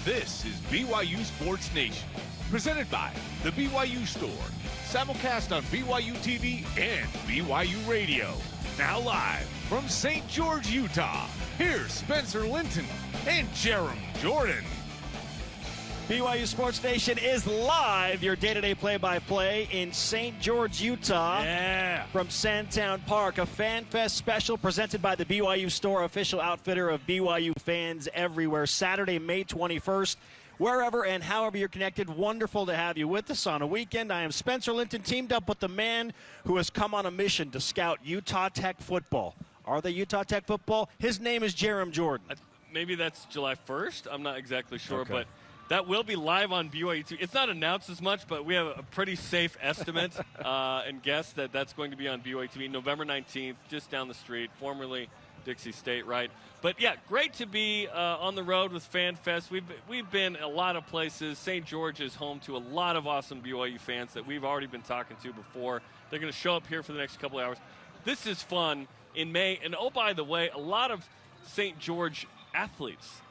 This is BYU Sports Nation, presented by the BYU Store. Simulcast on BYU TV and BYU Radio. Now live from St. George, Utah. Here's Spencer Linton and Jerem Jordan. BYU Sports Nation is live, your day-to-day play-by-play in St. George, Utah. Yeah. From Sandtown Park, a Fan Fest special presented by the BYU Store, official outfitter of BYU fans everywhere. Saturday, May 21st. Wherever and however you're connected, wonderful to have you with us on a weekend. I am Spencer Linton, teamed up with the man who has come on a mission to scout Utah Tech football. Are they Utah Tech football? His name is Jerem Jordan. Maybe that's July 1st. I'm not exactly sure, Okay. but that will be live on BYU TV. It's not announced as much, but we have a pretty safe estimate and guess that that's going to be on BYU TV November 19th, just down the street, formerly Dixie State, right? But, yeah, great to be on the road with Fan Fest. We've been a lot of places. St. George is home to a lot of awesome BYU fans that we've already been talking to before. They're going to show up here for the next couple of hours. This is fun in May. And, oh, by the way, a lot of St. George athletes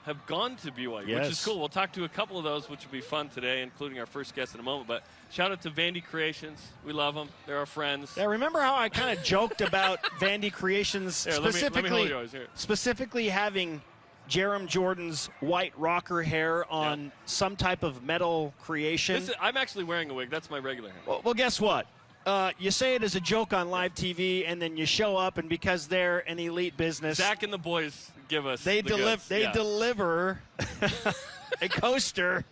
have gone to BYU, Yes. which is cool. We'll talk to a couple of those, which will be fun today, including our first guest in a moment. But shout out to Vandy Creations. We love them. They're our friends. Yeah, remember how I kind of joked about Vandy Creations Here, let me hold yours here. specifically having Jerem Jordan's white rocker hair on some type of metal creation? I'm actually wearing a wig. That's my regular hair. Well, guess what? You say it as a joke on live TV, and then you show up, and because they're an elite business, Zach and the boys give us they the goods. Yeah. deliver a coaster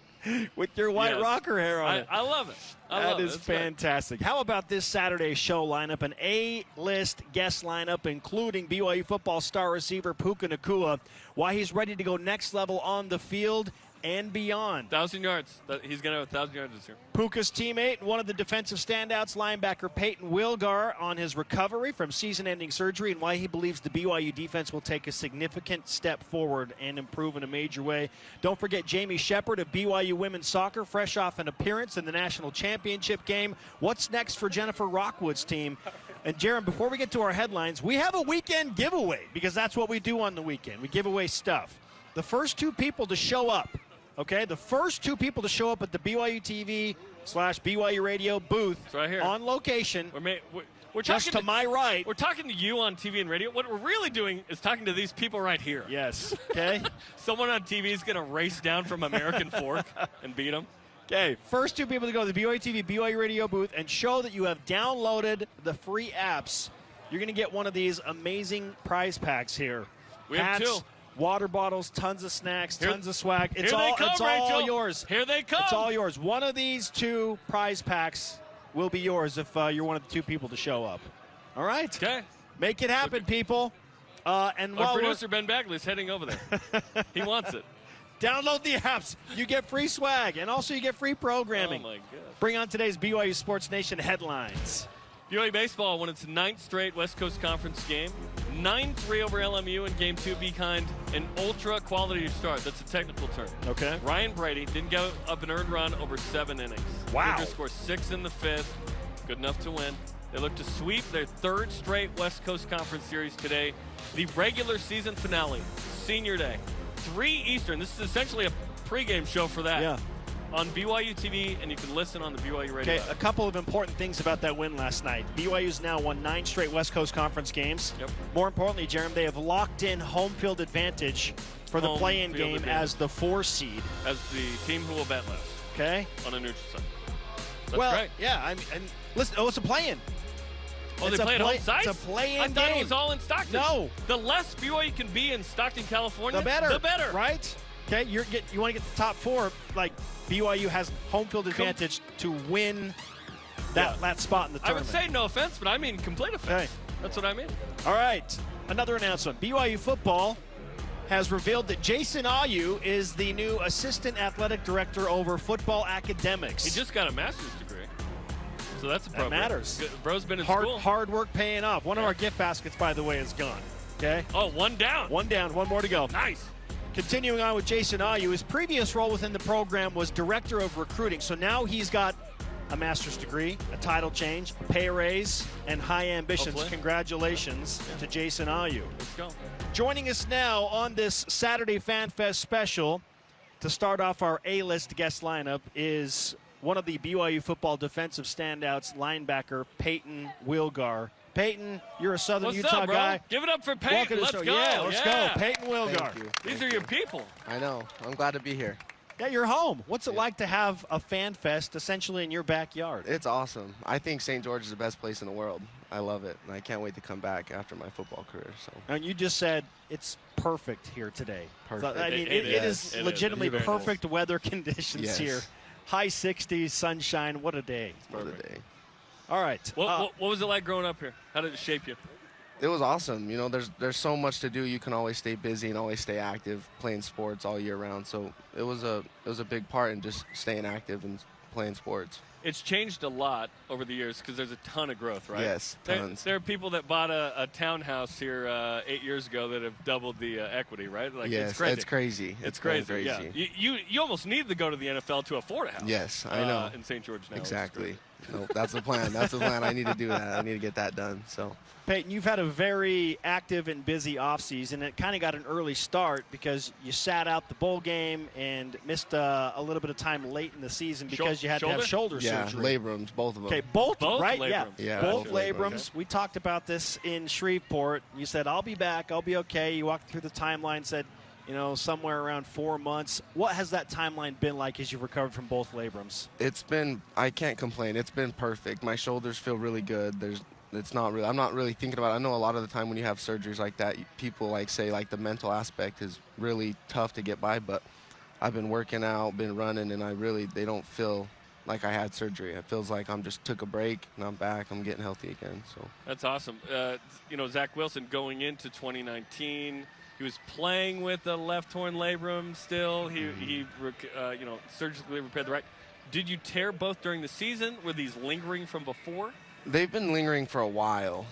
with your white rocker hair on it. I love it. That is fantastic. How about this Saturday show lineup? An A-list guest lineup, including BYU football star receiver Puka Nacua, why he's ready to go next level on the field and beyond. 1,000 yards. He's going to have 1,000 yards this year. Puka's teammate, one of the defensive standouts, linebacker Peyton Wilgar, on his recovery from season-ending surgery and why he believes the BYU defense will take a significant step forward and improve in a major way. Don't forget Jamie Shepard of BYU women's soccer, fresh off an appearance in the national championship game. What's next for Jennifer Rockwood's team? And, Jerem, before we get to our headlines, we have a weekend giveaway because that's what we do on the weekend. We give away stuff. The first two people to show up, okay, the first two people to show up at the BYU TV/BYU Radio booth right here on location, we're just talking to my right. We're talking to you on TV and radio. What we're really doing is talking to these people right here. Yes, okay. Someone on TV is going to race down from American Fork and beat them. Okay, first two people to go to the BYU TV, BYU Radio booth and show that you have downloaded the free apps. You're going to get one of these amazing prize packs here. We have two. Water bottles, tons of snacks, tons of swag. It's Here they come, it's Rachel. all yours. Here they come. It's all yours. One of these two prize packs will be yours if you're one of the two people to show up. All right? Okay. Make it happen, people. And Our producer, Ben Bagley, is heading over there. He wants it. Download the apps. You get free swag, and also you get free programming. Oh, my God. Bring on today's BYU Sports Nation headlines. BYU baseball won its 9th straight West Coast Conference game. 9-3 over LMU in Game 2 behind an ultra-quality start. That's a technical term. Okay. Ryan Brady didn't go up an earned run over 7 innings. Wow. Cougars scored 6 in the 5th. Good enough to win. They look to sweep their 3rd straight West Coast Conference series today. The regular season finale, Senior Day. 3 Eastern. This is essentially a pregame show for that. Yeah. On BYU TV, and you can listen on the BYU Radio. Okay, a couple of important things about that win last night. BYU's now won 9 straight West Coast Conference games. Yep. More importantly, Jerem, they have locked in home field advantage for the play-in game as the 4 seed. As the team who will bet less. Okay. On a neutral site. That's well, great. yeah. And listen, it's a play-in. Oh, they play at home sites? It's a play-in I thought game. it was all in Stockton. No. The less BYU can be in Stockton, California, The better. The better. Right? Okay, you want to get the top 4. Like, BYU has home field advantage to win that spot in the tournament. I would say no offense, but I mean complete offense. Okay. That's what I mean. All right. Another announcement. BYU football has revealed that Jason Ayu is the new assistant athletic director over football academics. He just got a master's degree. So that's appropriate. That matters. Bro's been in school. Hard work paying off. One of our gift baskets, by the way, is gone. Okay? Oh, one down. One down. One more to go. Nice. Continuing on with Jason Ayu, his previous role within the program was director of recruiting. So now he's got a master's degree, a title change, a pay raise, and high ambitions. Hopefully. Congratulations to Jason Ayu. Let's go. Joining us now on this Saturday Fan Fest special To start off our A-list guest lineup is one of the BYU football defensive standouts, linebacker Peyton Wilgar. Peyton, you're a Southern What's Utah up, bro? guy. Give it up for Peyton. Let's go. Yeah, let's go. Peyton Wilgar. Thank you. These are your people. I know. I'm glad to be here. Yeah, you're home. What's it like to have a fan fest essentially in your backyard? It's awesome. I think St. George is the best place in the world. I love it, and I can't wait to come back after my football career. So. And you just said it's perfect here today. Perfect. So, I mean, It it is. is legitimately It's perfect weather conditions Yes. here. High 60s, sunshine. What a day. For the day. All right. What was it like growing up here? How did it shape you? It was awesome. You know, there's so much to do. You can always stay busy and always stay active, playing sports all year round. So it was a big part in just staying active and playing sports. It's changed a lot over the years because there's a ton of growth, right? Yes, tons. There are people that bought a townhouse here 8 years ago that have doubled the equity, right? Like, Yes, it's crazy. it's crazy. It's going crazy. Yeah. crazy. You almost need to go to the NFL to afford a house. Yes, I know. In St. George now. Exactly. No, that's the plan. That's the plan. I need to do that. I need to get that done. So. Peyton, you've had a very active and busy offseason. It kind of got an early start because you sat out the bowl game and missed a little bit of time late in the season because you had to have shoulder surgery. Yeah, labrums, both of them. Okay, both right? Labrums. Yeah, Yeah, both both labrums. labrums. We talked about this in Shreveport. You said, I'll be back. I'll be okay. You walked through the timeline, said, somewhere around 4 months. What has that timeline been like as you've recovered from both labrums? I can't complain. It's been perfect. My shoulders feel really good. I'm not really thinking about it. I know a lot of the time when you have surgeries like that, people say the mental aspect is really tough to get by, but I've been working out, been running, and they don't feel like I had surgery. It feels like I'm just took a break and I'm back. I'm getting healthy again. So That's awesome. Zach Wilson going into 2019, he was playing with a left torn labrum still. He surgically repaired the right. Did you tear both during the season? Were these lingering from before? They've been lingering for a while.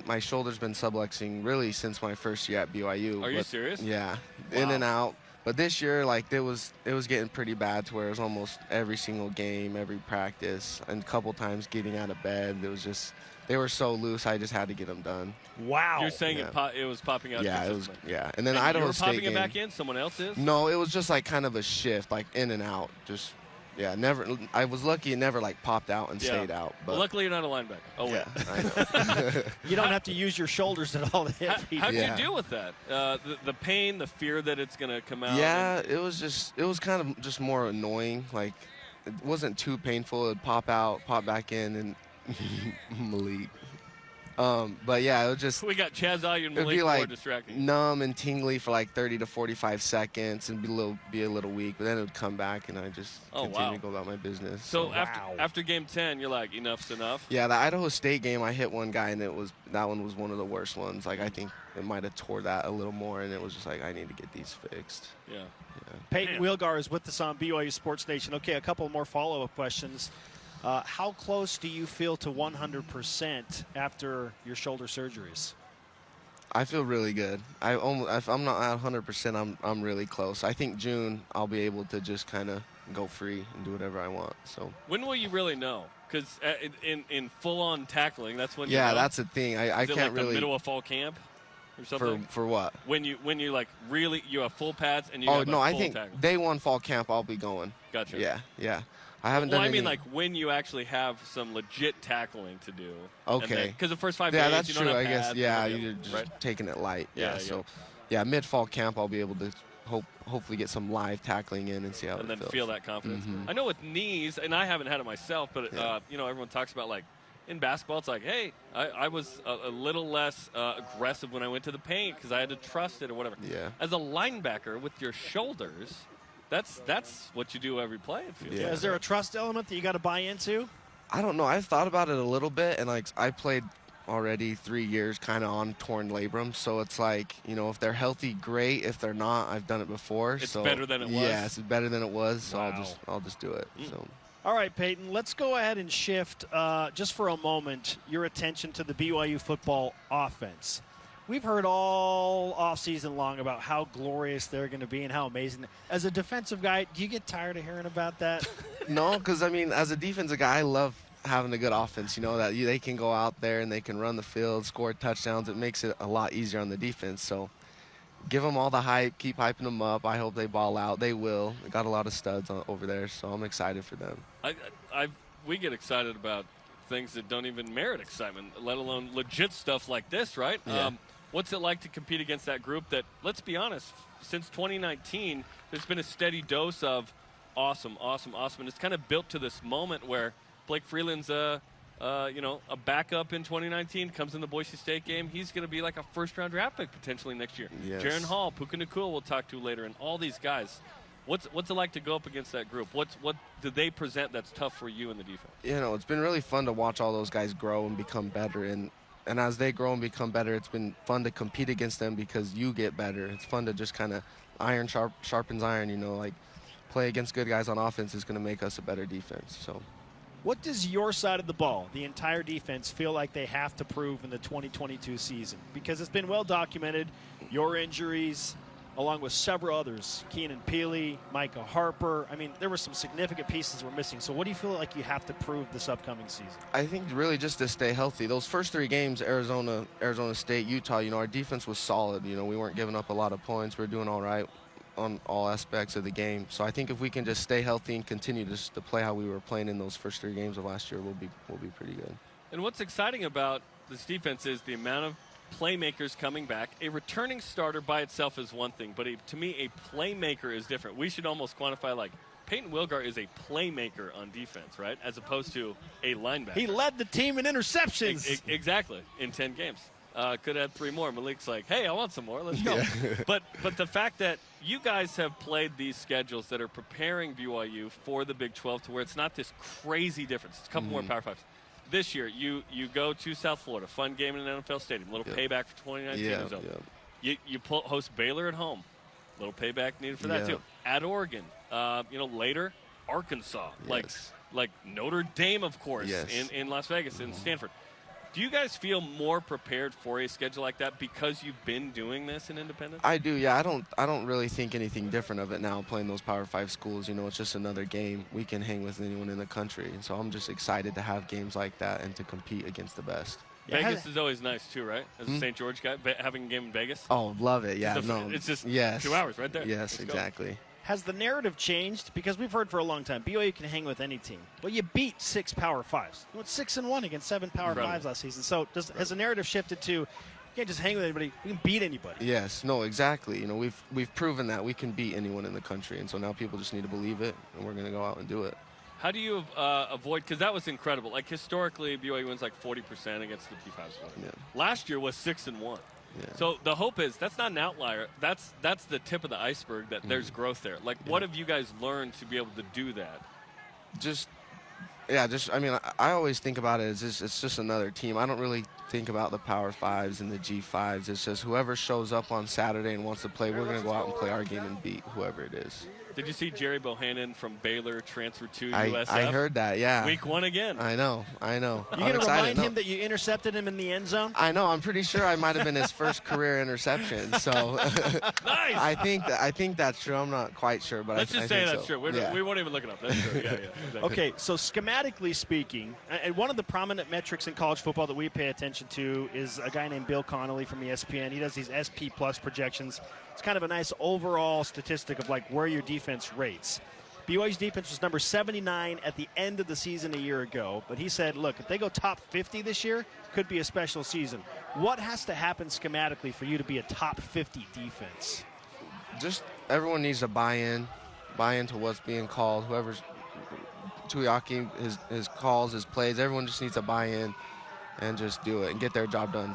My shoulder's been subluxing really since my first year at BYU. Are you serious? Yeah, Wow. in and out. But this year, it was getting pretty bad to where it was almost every single game, every practice, and a couple times getting out of bed. It was just they were so loose. I just had to get them done. Wow. You're saying it was popping out. Yeah, consistently. And then And Idaho you were State popping game. it back in. Someone else is. No, it was just kind of a shift, in and out. Just never. I was lucky it never popped out and stayed out. But Well, luckily, you're not a linebacker. Oh, yeah, wait. I know. You don't have to use your shoulders at all to hit people. How'd Yeah. you deal with that? The pain, the fear that it's going to come out? Yeah, it was kind of just more annoying. It wasn't too painful. It'd pop out, pop back in, and Malik. But yeah, it was just We got Chaz Ayu and it'd Malik be more distracting. numb and tingly for 30 to 45 seconds and be a little weak, but then it would come back and I just continue to go about my business. So after game 10, you're like, enough's enough? Yeah, the Idaho State game, I hit one guy and that one was one of the worst ones. I think it might have tore that a little more, and it was just I need to get these fixed. Yeah. Peyton Wilgar is with us on BYU Sports Nation. Okay, a couple more follow-up questions. How close do you feel to 100% after your shoulder surgeries? I feel really good. If I'm not at 100%, I'm really close. I think June I'll be able to just kind of go free and do whatever I want. So When will you really know? Because in full-on tackling, that's when you yeah, know? that's the thing. I Is it can't the really middle of fall camp or something? for what? When you really you have full pads and you Oh have no, a I full think tackle. day one fall camp I'll be going. Gotcha. Yeah. I haven't done. I any... mean, when you actually have some legit tackling to do. Okay. Because the first 5 days, Yeah, that's you true. don't have I guess. pads, Yeah, you don't you're have- just right? taking it light. Yeah, So, mid fall camp I'll be able to hopefully get some live tackling in and see how and it then feels. feel that confidence. Mhm. I know with knees, and I haven't had it myself, but everyone talks about in basketball, it's hey, I was a little less aggressive when I went to the paint because I had to trust it or whatever. Yeah. As a linebacker with your shoulders, that's what you do every play. It feels Yeah. like. Is there a trust element that you got to buy into? I don't know. I've thought about it a little bit, and I played already 3 years kind of on torn labrum, so it's if they're healthy, great. If they're not, I've done it before. It's so better than it was? Yes, it's better than it was. So Wow. I'll just do it. So All right, Peyton, let's go ahead and shift just for a moment your attention to the BYU football offense. We've heard all offseason long about how glorious they're going to be and how amazing. As a defensive guy, do you get tired of hearing about that? no, because as a defensive guy, I love having a good offense. That they can go out there and they can run the field, score touchdowns. It makes it a lot easier on the defense. So give them all the hype, keep hyping them up. I hope they ball out. They will. They got a lot of studs over there, so I'm excited for them. We get excited about things that don't even merit excitement, let alone legit stuff like this, right? Yeah. What's it like to compete against that group that, let's be honest, since 2019, there's been a steady dose of awesome, awesome, awesome. And it's kind of built to this moment where Blake Freeland's a backup in 2019, comes in the Boise State game. He's going to be like a first-round draft pick potentially next year. Yes. Jaron Hall, Puka Nacua we'll talk to later, and all these guys. What's it like to go up against that group? What do they present that's tough for you in the defense? It's been really fun to watch all those guys grow and become better. And as they grow and become better, it's been fun to compete against them because you get better. It's fun to just kind of iron sharpens iron, like play against good guys on offense is going to make us a better defense. So, what does your side of the ball, the entire defense, feel like they have to prove in the 2022 season? Because it's been well documented, your injuries, along with several others, Keenan Peely, Micah Harper. I mean, there were some significant pieces we're missing. So what do you feel like you have to prove this upcoming season? I think really just to stay healthy. Those first 3 games, Arizona State, Utah, our defense was solid. We weren't giving up a lot of points. We were doing all right on all aspects of the game. So I think if we can just stay healthy and continue to play how we were playing in those first 3 games of last year, we'll be pretty good. And what's exciting about this defense is the amount of playmakers coming back. A returning starter by itself is one thing, but to me, a playmaker is different. We should almost quantify like Peyton Wilgar is a playmaker on defense, right, as opposed to a linebacker. He led the team in interceptions. Exactly, in 10 games. Could add 3 more. Malik's like, hey, I want some more. Let's go. Yeah. But the fact that you guys have played these schedules that are preparing BYU for the Big 12 to where it's not this crazy difference. It's a couple more Power 5s. This year, you go to South Florida, fun game in an NFL stadium, little payback for 2019. You host Baylor at home, little payback needed for that too. At Oregon, later Arkansas, like Notre Dame, of course, in Las Vegas and Stanford. Do you guys feel more prepared for a schedule like that because you've been doing this in Independence? I do, yeah. I don't really think anything different of it now playing those Power 5 schools. It's just another game. We can hang with anyone in the country. And so I'm just excited to have games like that and to compete against the best. Vegas is always nice too, right? As a St. George guy, having a game in Vegas. Oh, love it. Yeah, it's just 2 hours right there. Yes, exactly. Has the narrative changed? Because we've heard for a long time, BYU can hang with any team. Well, you beat 6 Power 5s. You went 6-1 against 7 Power 5s last season. So has the narrative shifted to, you can't just hang with anybody, we can beat anybody? Yes, no, exactly. We've proven that we can beat anyone in the country. And so now people just need to believe it, and we're going to go out and do it. How do you avoid, because that was incredible. Like historically, BYU wins like 40% against the P5s. Yeah. Last year was 6-1. Yeah. So the hope is that's not an outlier. That's the tip of the iceberg, that there's growth there. Like, what have you guys learned to be able to do that? I always think about it as it's just another team. I don't really think about the Power 5s and the G5s. It's just whoever shows up on Saturday and wants to play, we're going to go out and play our game and beat whoever it is. Did you see Jerry Bohannon from Baylor transfer to USF? I heard that, yeah. Week 1 again. I know. You going to remind him that you intercepted him in the end zone? I know. I'm pretty sure I might have been his first career interception. So nice. I think that's true. I'm not quite sure, but let's just say that's true. Yeah. We won't even look it up. That's true. Yeah, exactly. Okay, so schematically speaking, and one of the prominent metrics in college football that we pay attention to is a guy named Bill Connolly from ESPN. He does these SP Plus projections. It's kind of a nice overall statistic of like where your defense rates. BYU's defense was number 79 at the end of the season a year ago, but he said, look, if they go top 50 this year, could be a special season. What has to happen schematically for you to be a top 50 defense? Just everyone needs to buy into what's being called. Whoever's Tuiaki, his calls, his plays, everyone just needs to buy in and just do it and get their job done.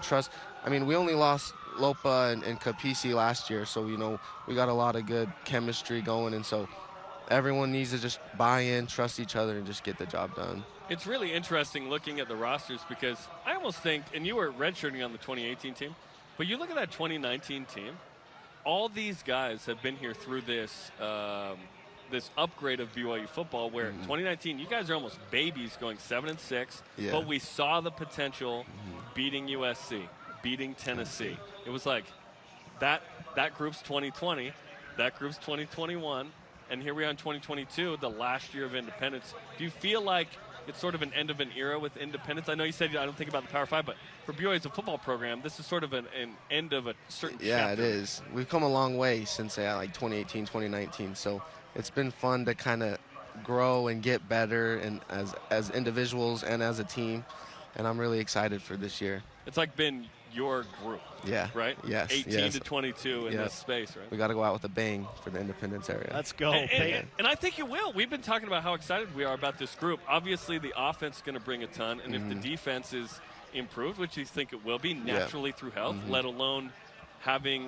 We only lost Lopa and Capisi last year, so we got a lot of good chemistry going, and so everyone needs to just buy in, trust each other, and just get the job done. It's really interesting looking at the rosters because I almost think, and you were redshirting on the 2018 team, but you look at that 2019 team, all these guys have been here through this this upgrade of BYU football where 2019, you guys are almost babies going 7-6, but we saw the potential beating USC, beating Tennessee. It was like that group's 2020, that group's 2021, and here we are in 2022, the last year of independence. Do you feel like it's sort of an end of an era with independence. I know you said I don't think about the Power 5, but for BYU as a football program, this is sort of an end of a certain Yeah, chapter. it is. We've come a long way since like 2018, 2019. So it's been fun to kind of grow and get better, and as individuals and as a team. And I'm really excited for this year. It's like been your group. Yeah. Right? Yes. 18 to 22 in this space, right? We got to go out with a bang for the independence area. Let's go. And I think you will. We've been talking about how excited we are about this group. Obviously, the offense is going to bring a ton, and if the defense is improved, which you think it will be naturally through health, let alone having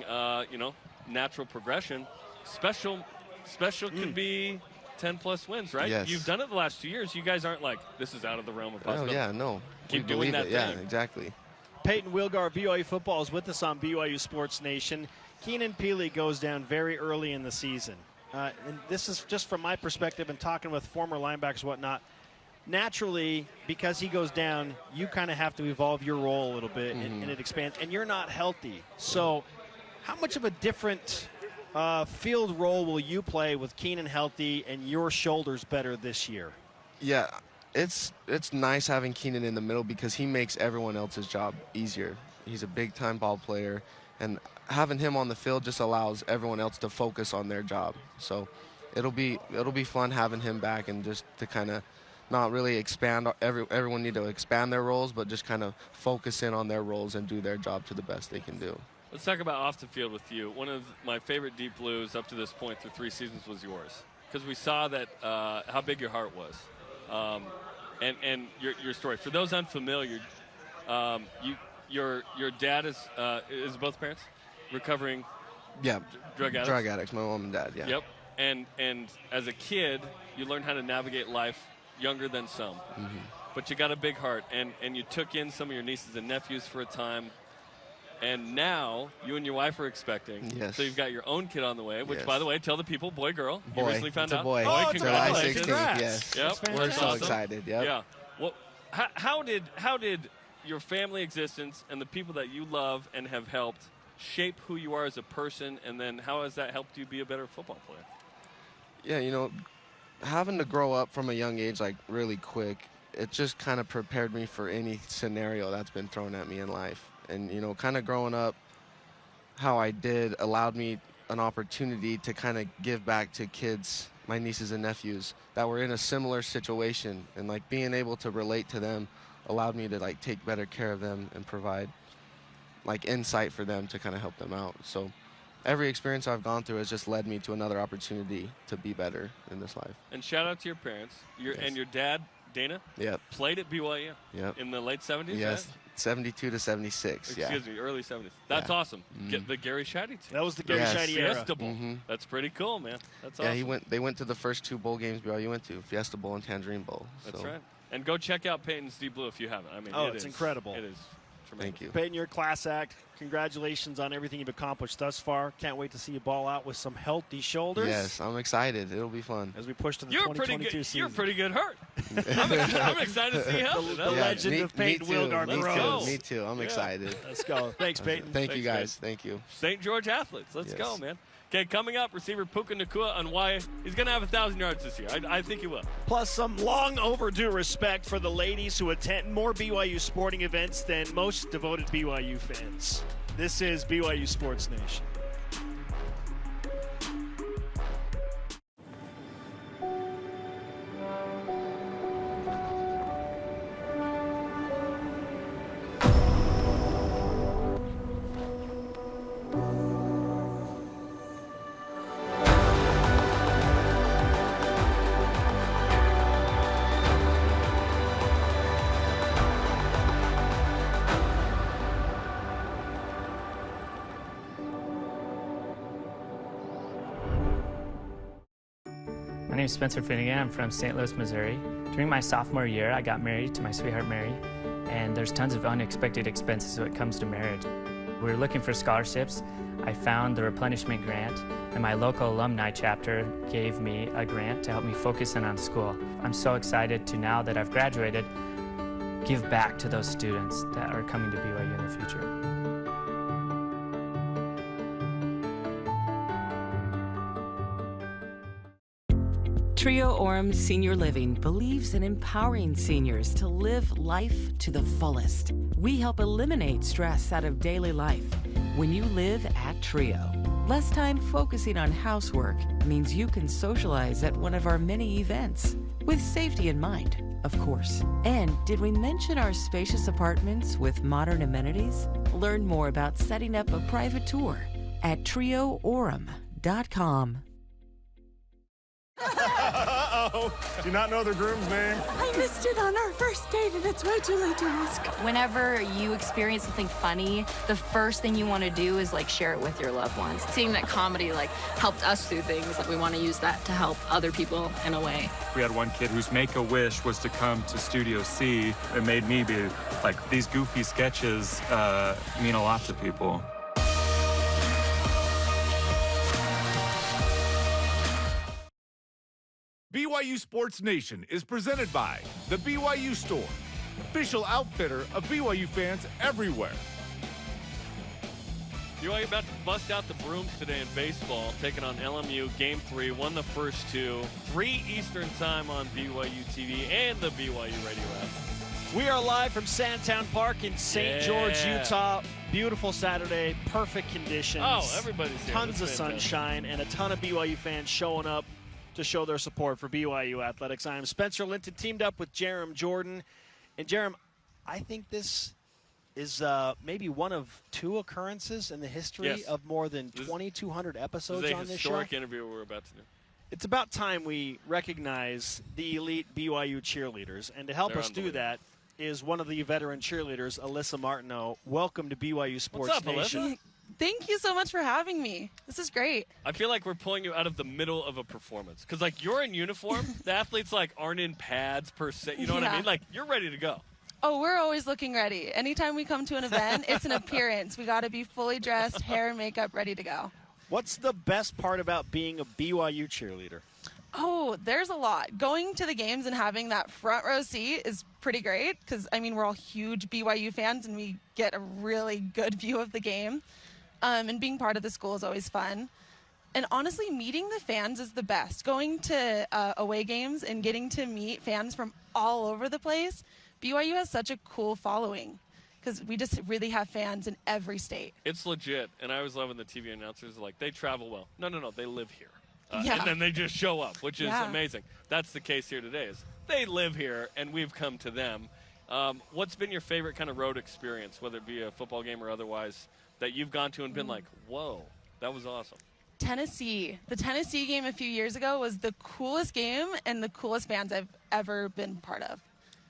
natural progression, special could be 10-plus wins, right? Yes. You've done it the last 2 years. You guys aren't like, this is out of the realm of Oh, possibility. yeah, no. Keep We doing believe that it. Yeah, thing. exactly. Peyton Wilgar, BYU football, is with us on BYU Sports Nation. Keenan Peely goes down very early in the season. And this is just from my perspective and talking with former linebackers and whatnot. Naturally, because he goes down, you kind of have to evolve your role a little bit, and it expands. And you're not healthy. So how much of a different field role will you play with Keenan healthy and your shoulders better this year? Yeah, it's nice having Keenan in the middle because he makes everyone else's job easier. He's a big-time ball player, and having him on the field just allows everyone else to focus on their job. So it'll be fun having him back, and just to kind of not really expand. Everyone need to expand their roles, but just kind of focus in on their roles and do their job to the best they can do. Let's talk about off the field with you. One of my favorite Deep Blues up to this point through 3 seasons was yours, because we saw that how big your heart was, and your story. For those unfamiliar, your dad is both parents recovering. Yeah, drug addicts. Drug addicts. My mom and dad. Yeah. Yep. And as a kid, you learned how to navigate life younger than some, but you got a big heart, and you took in some of your nieces and nephews for a time. And now you and your wife are expecting. Yes. So you've got your own kid on the way, which, Yes. by the way, tell the people, boy, girl. Boy. You recently found It's a out. boy. Oh, it's a boy. July Congratulations. 16th. Yes. Yep. That's We're so awesome. excited. Yep. Yeah. Well, how did your family existence and the people that you love and have helped shape who you are as a person, and then how has that helped you be a better football player? Yeah, having to grow up from a young age, like really quick, it just kind of prepared me for any scenario that's been thrown at me in life. And, kind of growing up how I did allowed me an opportunity to kind of give back to kids, my nieces and nephews, that were in a similar situation. And, like, being able to relate to them allowed me to, like, take better care of them and provide, like, insight for them to kind of help them out. So every experience I've gone through has just led me to another opportunity to be better in this life. And shout out to your parents. And your dad, Dana, Yep. played at BYU Yep. in the late 70s? Yes. Right? 72 to 76. Excuse me, early 70s. That's Yeah. awesome. Get the Gary Scheide team. That was the Gary Yes. Scheide era. Fiesta Bowl. That's pretty cool, man. That's Yeah, awesome. they went to the first 2 bowl games BYU went to, Fiesta Bowl and Tangerine Bowl. That's So, right. And go check out Peyton's Deep Blue if you haven't. I mean, It's incredible. It is tremendous. Thank you. Peyton, you're a class act. Congratulations on everything you've accomplished thus far. Can't wait to see you ball out with some healthy shoulders. Yes, I'm excited. It'll be fun. As we push to the You're pretty 2022 good. season. You're pretty good hurt. I'm excited to see how The legend of Peyton Wilgar Let's grows. go. Me too. I'm excited. Let's go. Thanks, Peyton. Thank you, Thanks, guys. Thank you. St. George athletes. Let's Yes. go, man. Okay, coming up, receiver Puka Nacua on why he's going to have 1,000 yards this year. I think he will. Plus some long overdue respect for the ladies who attend more BYU sporting events than most devoted BYU fans. This is BYU Sports Nation. My name is Spencer Finnegan. I'm from St. Louis, Missouri. During my sophomore year, I got married to my sweetheart, Mary, and there's tons of unexpected expenses when it comes to marriage. We were looking for scholarships. I found the replenishment grant, and my local alumni chapter gave me a grant to help me focus in on school. I'm so excited to, now that I've graduated, give back to those students that are coming to BYU in the future. Trio Orem Senior Living believes in empowering seniors to live life to the fullest. We help eliminate stress out of daily life when you live at Trio. Less time focusing on housework means you can socialize at one of our many events, with safety in mind, of course. And did we mention our spacious apartments with modern amenities? Learn more about setting up a private tour at trioorem.com. Uh-oh. Do you not know the groom's name? I missed it on our first date, and it's way too late to ask. Whenever you experience something funny, the first thing you want to do is like share it with your loved ones. Seeing that comedy like helped us through things, we want to use that to help other people in a way. We had one kid whose make-a-wish was to come to Studio C. It made me be like, these goofy sketches mean a lot to people. BYU Sports Nation is presented by the BYU Store, official outfitter of BYU fans everywhere. BYU about to bust out the brooms today in baseball, taking on LMU. Game 3, won the first 2. 3 Eastern time on BYU TV and the BYU radio app. We are live from Sandtown Park in St. George, Utah. Beautiful Saturday, perfect conditions. Oh, everybody's here. Tons of sunshine and a ton of BYU fans showing up to show their support for BYU athletics. I am Spencer Linton, teamed up with Jerem Jordan. And Jerem, I think this is maybe one of 2 occurrences in the history of more than 2,200 episodes on this show. This is a historic interview we're about to do. It's about time we recognize the elite BYU cheerleaders. And to help us do that is one of the veteran cheerleaders, Alyssa Martineau. Welcome to BYU Sports What's up, Nation. Alyssa? Thank you so much for having me. This is great. I feel like we're pulling you out of the middle of a performance. Because, like, you're in uniform. The athletes, like, aren't in pads per se. You know what I mean? Like, you're ready to go. Oh, we're always looking ready. Anytime we come to an event, it's an appearance. We got to be fully dressed, hair and makeup, ready to go. What's the best part about being a BYU cheerleader? Oh, there's a lot. Going to the games and having that front row seat is pretty great because, I mean, we're all huge BYU fans and we get a really good view of the game. And being part of the school is always fun. And honestly, meeting the fans is the best. Going to away games and getting to meet fans from all over the place. BYU has such a cool following because we just really have fans in every state. It's legit. And I was loving the TV announcers. Like, they travel well. No, they live here. Yeah. And then they just show up, which is amazing. That's the case here today. Is they live here, and we've come to them. What's been your favorite kind of road experience, whether it be a football game or otherwise, that you've gone to and been like, whoa, that was awesome? Tennessee. The Tennessee game a few years ago was the coolest game and the coolest fans I've ever been part of.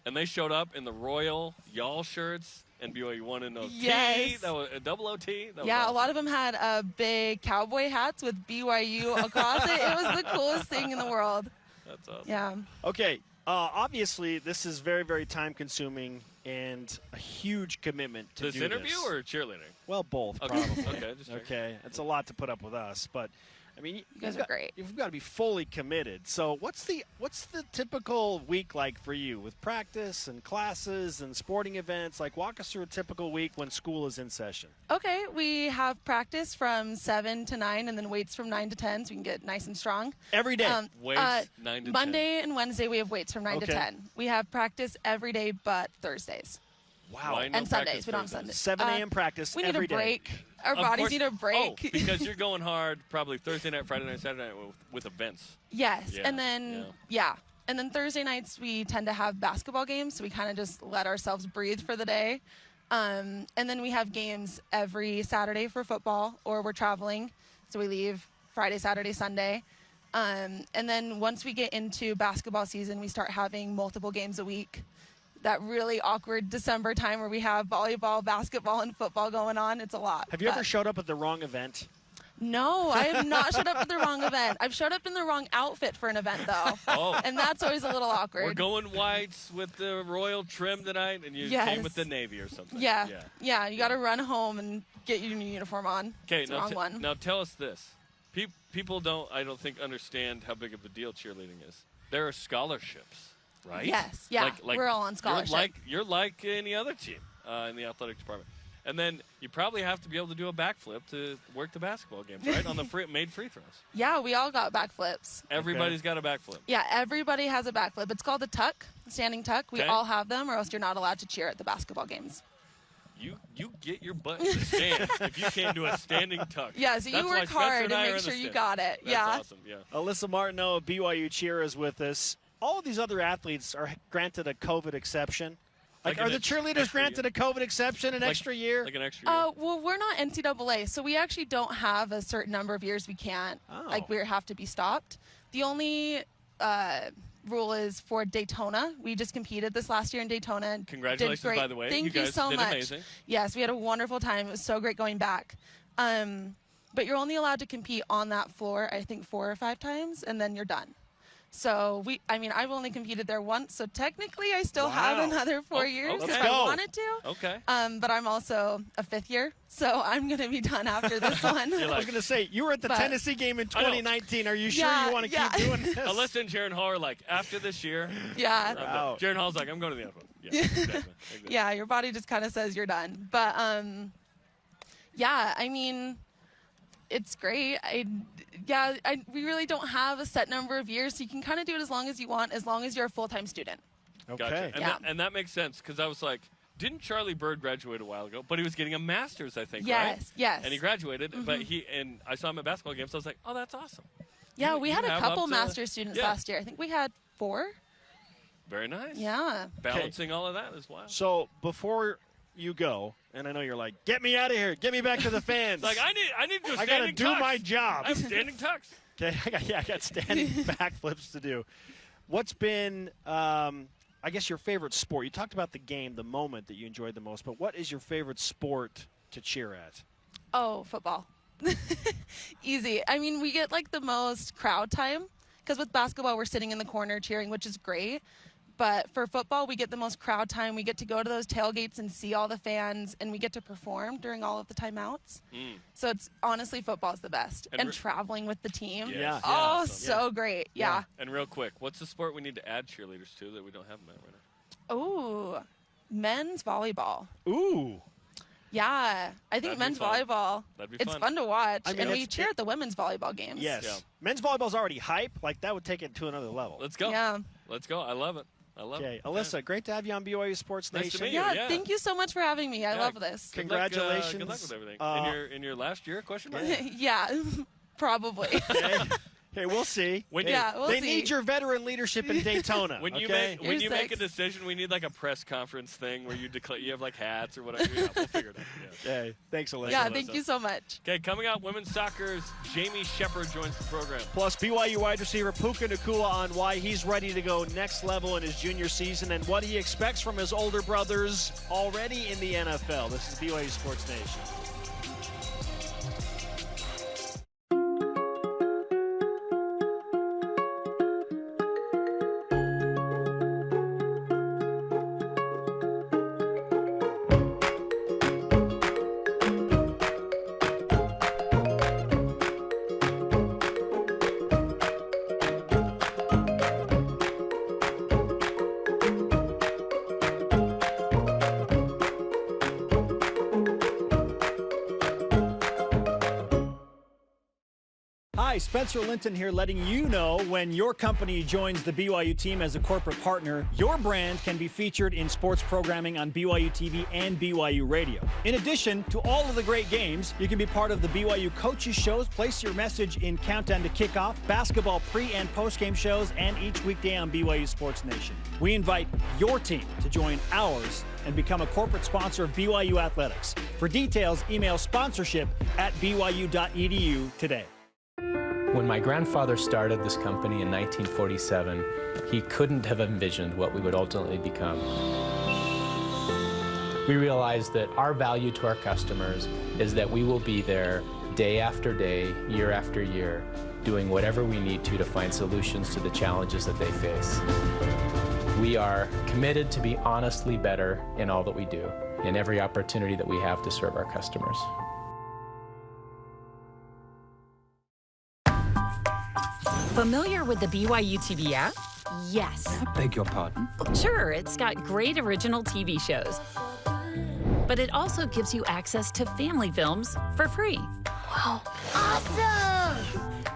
And they showed up in the Royal Y'all shirts, and BYU won in OT. Yes. That was a double OT. That was Yeah, awesome. a lot of them had big cowboy hats with BYU across it. It was the coolest thing in the world. That's awesome. Yeah. Okay, obviously this is very, very time-consuming and a huge commitment to This do interview this. or cheerleading? Well, both, Okay. probably. Okay, just checking. Okay, it's a lot to put up with us, but I mean, You guys are great. You've got to be fully committed. So, what's the typical week like for you with practice and classes and sporting events? Like, walk us through a typical week when school is in session. Okay, we have practice from 7 to 9 and then weights from 9 to 10 so we can get nice and strong. Every day? Weights, 9 to 10. Monday and Wednesday we have weights from 9 to 10. We have practice every day but Thursdays. Wow. Why no And Sundays. practice We don't have Thursdays? Sundays. 7 a.m. practice We need every a day. break. Our Of bodies course. need a break. Oh, because you're going hard probably Thursday night, Friday night, Saturday night with events. Yes, Yeah, and then and then Thursday nights we tend to have basketball games, so we kind of just let ourselves breathe for the day. And then we have games every Saturday for football, or we're traveling, so we leave Friday, Saturday, Sunday. And then once we get into basketball season, we start having multiple games a week. That really awkward December time where we have volleyball, basketball, and football going on. It's a lot. Have you ever showed up at the wrong event? No, I have not showed up at the wrong event. I've showed up in the wrong outfit for an event, though. Oh. And that's always a little awkward. We're going whites with the royal trim tonight, and you came with the navy or something. Yeah. You got to run home and get your new uniform on. Okay, It's the wrong one. now tell us this. People I don't think, understand how big of a deal cheerleading is. There are scholarships, right? Yes, yeah. We're all on scholarship. You're like any other team in the athletic department. And then you probably have to be able to do a backflip to work the basketball games, right? On the made free throws. Yeah, we all got backflips. Everybody's got a backflip. Yeah, everybody has a backflip. It's called a tuck, standing tuck. We all have them, or else you're not allowed to cheer at the basketball games. You get your butt in the stands if you can't do a standing tuck. Yeah, so you work hard and make sure you got it. That's awesome, yeah. Alyssa Martineau of BYU Cheer is with us. All of these other athletes are granted a COVID exception. Like are the cheerleaders granted a COVID exception, an extra year? Like an extra year? Well, we're not NCAA, so we actually don't have a certain number of years we can't. Like, we have to be stopped. The only rule is for Daytona. We just competed this last year in Daytona. And Congratulations, did great. by the way. Thank you so much. Amazing. Yes, we had a wonderful time. It was so great going back. But you're only allowed to compete on that floor, I think, 4 or 5 times, and then you're done. So I've only competed there once, so technically I still have another 4 years if I wanted to. Okay. But I'm also a 5th year, so I'm going to be done after this one. I was going to say, you were at the Tennessee game in 2019. Are you sure you want to keep doing this? Alyssa and Jaron Hall are like, after this year. Yeah. Jaron Hall's like, I'm going to the NFL. Yeah, exactly. Yeah, your body just kind of says you're done. But, it's great. We really don't have a set number of years, so you can kind of do it as long as you want, as long as you're a full-time student. Okay. Gotcha. And that makes sense, because I was like, didn't Charlie Bird graduate a while ago? But he was getting a master's, I think, right? Yes. And he graduated, but I saw him at basketball games, so I was like, oh, that's awesome. Yeah, we had a couple master's students last year. I think we had 4. Very nice. Yeah. Balancing all of that is wild. So before you go, and I know you're like, get me out of here, get me back to the fans. Like I need to do I gotta do my job. I'm standing tucks. Okay, I got standing backflips to do. What's been, I guess, your favorite sport? You talked about the game, the moment that you enjoyed the most, but what is your favorite sport to cheer at? Oh, football. Easy. We get like the most crowd time, because with basketball we're sitting in the corner cheering, which is great. But for football, we get the most crowd time. We get to go to those tailgates and see all the fans, and we get to perform during all of the timeouts. So it's honestly, football's the best. And traveling with the team. Yeah. Awesome. So great. Yeah. And real quick, what's the sport we need to add cheerleaders to that we don't have them at right now? Ooh, men's volleyball. Ooh. Yeah, I think men's volleyball, it's fun to watch. And we cheer at the women's volleyball games. Yes. Yeah. Men's volleyball's already hype. Like, that would take it to another level. Let's go. Yeah. Let's go. I love it. Okay, Alyssa, great to have you on BYU Sports Nation. Nice to meet you. Yeah, thank you so much for having me. I love this. Congratulations. Good luck with everything. In your last year, question mark? Yeah, probably. Okay, we'll see. We'll they see. need your veteran leadership in Daytona. When you make a decision, we need like a press conference thing where you declare you have like hats or whatever. Yeah, we'll figure it out. Yeah. Okay, thanks, Alyssa. Yeah, thank you so much. Okay, coming up, women's soccer's Jamie Shepard joins the program. Plus, BYU wide receiver Puka Nacua on why he's ready to go next level in his junior season and what he expects from his older brothers already in the NFL. This is BYU Sports Nation. Hi, Spencer Linton here, letting you know when your company joins the BYU team as a corporate partner, your brand can be featured in sports programming on BYU TV and BYU Radio. In addition to all of the great games, you can be part of the BYU coaches shows, place your message in Countdown to Kickoff, basketball pre- and post-game shows, and each weekday on BYU Sports Nation. We invite your team to join ours and become a corporate sponsor of BYU Athletics. For details, email sponsorship@byu.edu today. When my grandfather started this company in 1947, he couldn't have envisioned what we would ultimately become. We realized that our value to our customers is that we will be there day after day, year after year, doing whatever we need to find solutions to the challenges that they face. We are committed to be honestly better in all that we do, in every opportunity that we have to serve our customers. Familiar with the BYU TV app? Yes. I beg your pardon? Sure, it's got great original TV shows. but it also gives you access to family films for free. Wow. Awesome!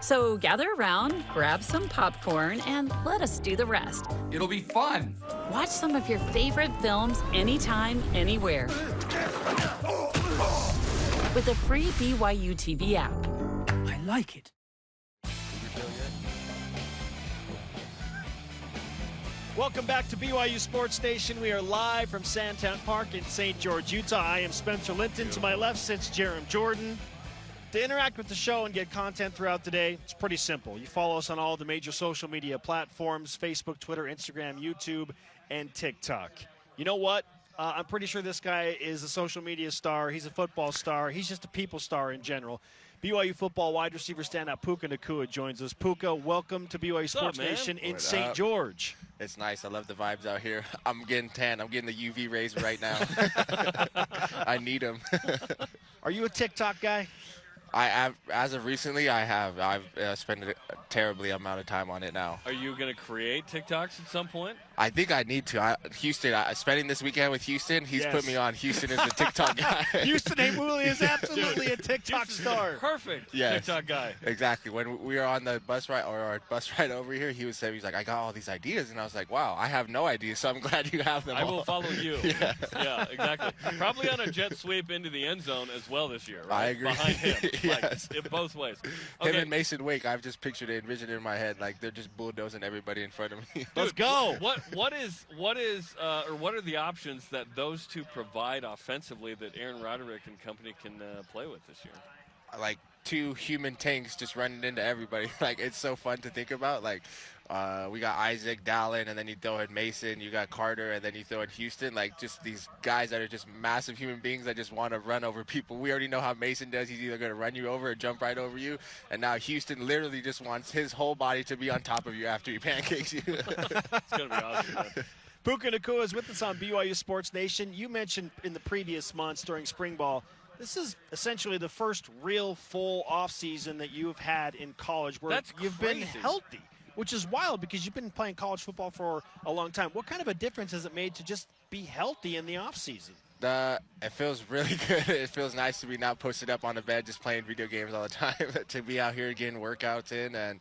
So gather around, grab some popcorn, and let us do the rest. It'll be fun. Watch some of your favorite films anytime, anywhere. With the free BYU TV app. I like it. Welcome back to BYU Sports Nation. We are live from Sandtown Park in St. George, Utah. I am Spencer Linton. To my left sits Jerem Jordan. To interact with the show and get content throughout the day, it's pretty simple. You follow us on all the major social media platforms: Facebook, Twitter, Instagram, YouTube, and TikTok. You know what? I'm pretty sure this guy is a social media star. He's a football star. He's just a people star in general. BYU football wide receiver standout Puka Nacua joins us. Puka, welcome to BYU Sports Nation in St. George. It's nice. I love the vibes out here. I'm getting tan. I'm getting the UV rays right now. I need them. Are you a TikTok guy? As of recently, I have. I've spent a terribly amount of time on it now. Are you going to create TikToks at some point? I think I need to. Houston, spending this weekend with Houston, he's put me on. Houston is the TikTok guy. Houston Amuli is absolutely a TikTok star. Perfect TikTok guy. Exactly. When we were on the bus ride, or our bus ride over here, he was like, I got all these ideas. And I was like, wow, I have no ideas, so I'm glad you have them I all. will follow you. Yeah, exactly. Probably on a jet sweep into the end zone as well this year, right? I agree. Behind him. Yes. In both ways. Him and Mason Wake, I've just pictured it, envisioned it in my head. Like, they're just bulldozing everybody in front of me. Let's go. What are the options that those two provide offensively that Aaron Roderick and company can play with this year? Like two human tanks just running into everybody. Like, it's so fun to think about. Like, we got Isaac, Dallin, and then you throw in Mason. You got Carter, and then you throw in Houston. Like, just these guys that are just massive human beings that just want to run over people. We already know how Mason does. He's either going to run you over or jump right over you. And now Houston literally just wants his whole body to be on top of you after he pancakes you. It's going to be awesome, man. Puka Nacua is with us on BYU Sports Nation. You mentioned in the previous months during spring ball, this is essentially the first real full offseason that you've had in college where you've been healthy, which is wild because you've been playing college football for a long time. What kind of a difference has it made to just be healthy in the offseason? It feels really good. It feels nice to be not posted up on the bed just playing video games all the time, to be out here getting workouts in, and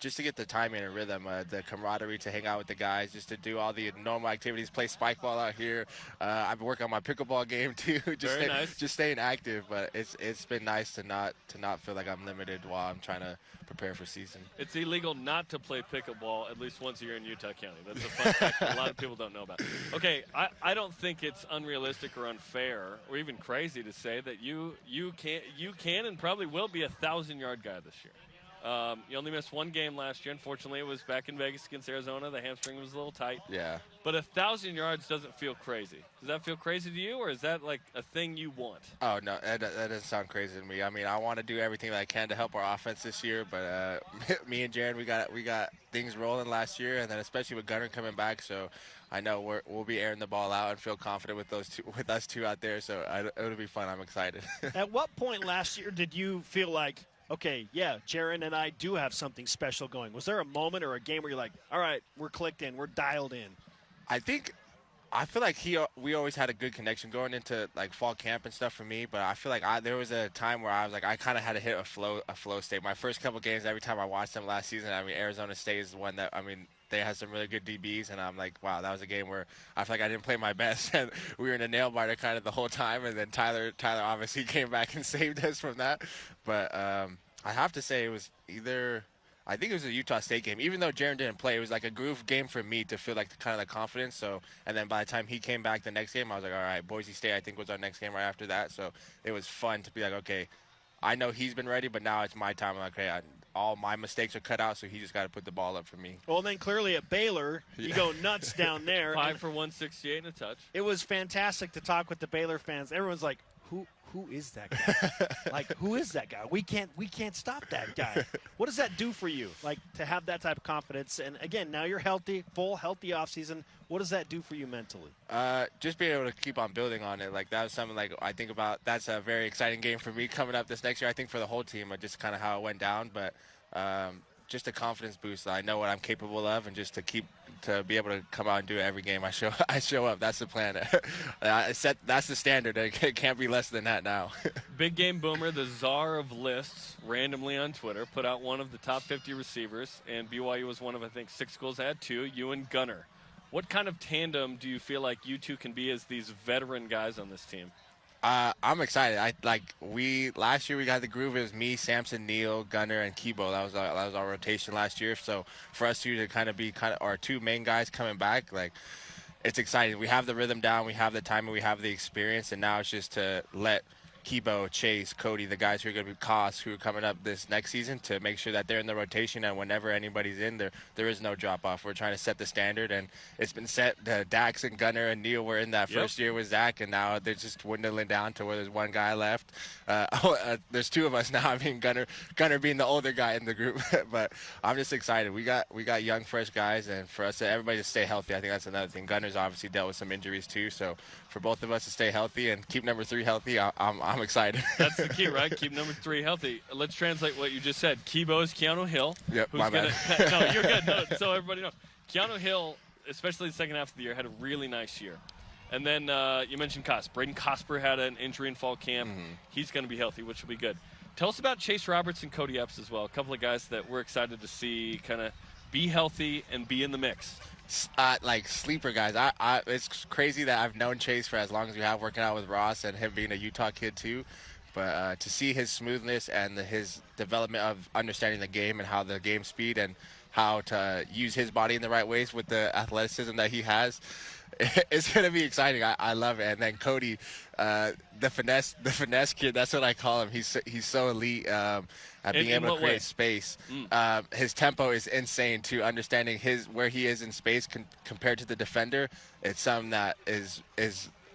just to get the timing and rhythm, the camaraderie to hang out with the guys, just to do all the normal activities, play spike ball out here. I've been working on my pickleball game too, just staying active. But it's been nice to not feel like I'm limited while I'm trying to prepare for season. It's illegal not to play pickleball at least once a year in Utah County. That's a fun fact that a lot of people don't know about. Okay, I don't think it's unrealistic or unfair or even crazy to say that you can and probably will be a 1,000-yard guy this year. You only missed one game last year. Unfortunately, it was back in Vegas against Arizona. The hamstring was a little tight. Yeah. But 1,000 yards doesn't feel crazy. Does that feel crazy to you, or is that like a thing you want? Oh, no, that doesn't sound crazy to me. I mean, I want to do everything that I can to help our offense this year, but me and Jaron, we got things rolling last year, and then especially with Gunner coming back, so I know we'll be airing the ball out and feel confident with us two out there, so it'll be fun. I'm excited. At what point last year did you feel like, okay, yeah, Jaron and I do have something special going? Was there a moment or a game where you're like, all right, we're clicked in, we're dialed in? I feel like we always had a good connection going into like fall camp and stuff for me, but I feel like there was a time where I was like, I kind of had to hit a flow state. My first couple games, every time I watched them last season, I mean, Arizona State is the one that, I mean, they had some really good DBs, and I'm like, wow, that was a game where I feel like I didn't play my best, and we were in a nail biter kind of the whole time, and then Tyler obviously came back and saved us from that. But I have to say it was I think it was a Utah State game. Even though Jaron didn't play, it was like a groove game for me to feel like kind of the confidence. So, and then by the time he came back the next game, I was like, all right, Boise State I think was our next game right after that. So it was fun to be like, okay, I know he's been ready, but now it's my time. I'm like, okay, all my mistakes are cut out, so he just got to put the ball up for me. Well, then clearly at Baylor, you go nuts down there. 5 for 168 and a touch. It was fantastic to talk with the Baylor fans. Everyone's like, who is that guy? Like, who is that guy? We can't stop that guy. What does that do for you, like, to have that type of confidence? And, again, now you're healthy, full healthy offseason. What does that do for you mentally? Just being able to keep on building on it. Like, that was something, like, I think about. That's a very exciting game for me coming up this next year. I think for the whole team, just kind of how it went down. But just a confidence boost. I know what I'm capable of, and just to be able to come out and do it every game I show up. That's the plan. That's the standard. It can't be less than that now. Big Game Boomer, the czar of lists, randomly on Twitter, put out one of the top 50 receivers, and BYU was one of, I think, 6 schools that had 2, you and Gunner. What kind of tandem do you feel like you two can be as these veteran guys on this team? I'm excited. Last year we got the groove. It was me, Samson, Neil, Gunner, and Kibo. That was our rotation last year. So for us to kind of be our 2 main guys coming back, like, it's exciting. We have the rhythm down, we have the timing, we have the experience, and now it's just to let Kibo, Chase, Cody, the guys who are going to be costs who are coming up this next season, to make sure that they're in the rotation, and whenever anybody's in there, there is no drop-off. We're trying to set the standard, and it's been set. Dax and Gunner and Neil were in that first year with Zach, and now they're just dwindling down to where there's 1 guy left. There's 2 of us now. I mean, Gunner being the older guy in the group. But I'm just excited. We got young, fresh guys, and for us, everybody to stay healthy, I think that's another thing. Gunner's obviously dealt with some injuries too, so for both of us to stay healthy and keep number 3 healthy, I'm excited. That's the key, right? Keep number 3 healthy. Let's translate what you just said. Kibo is Keanu Hill. Yep, who's my bad. No, you're good. No, so everybody knows. Keanu Hill, especially the second half of the year, had a really nice year. And then you mentioned Cosper. Braden Cosper had an injury in fall camp. Mm-hmm. He's going to be healthy, which will be good. Tell us about Chase Roberts and Cody Epps as well. A couple of guys that we're excited to see kind of be healthy and be in the mix. Like sleeper guys. It's crazy that I've known Chase for as long as we have, working out with Ross and him being a Utah kid too. But to see his smoothness and his development of understanding the game and how the game speed and how to use his body in the right ways with the athleticism that he has, it's going to be exciting. I love it. And then Cody, the finesse kid, that's what I call him. He's so elite at being able to create space. His tempo is insane too. Understanding where he is in space compared to the defender, it's something that is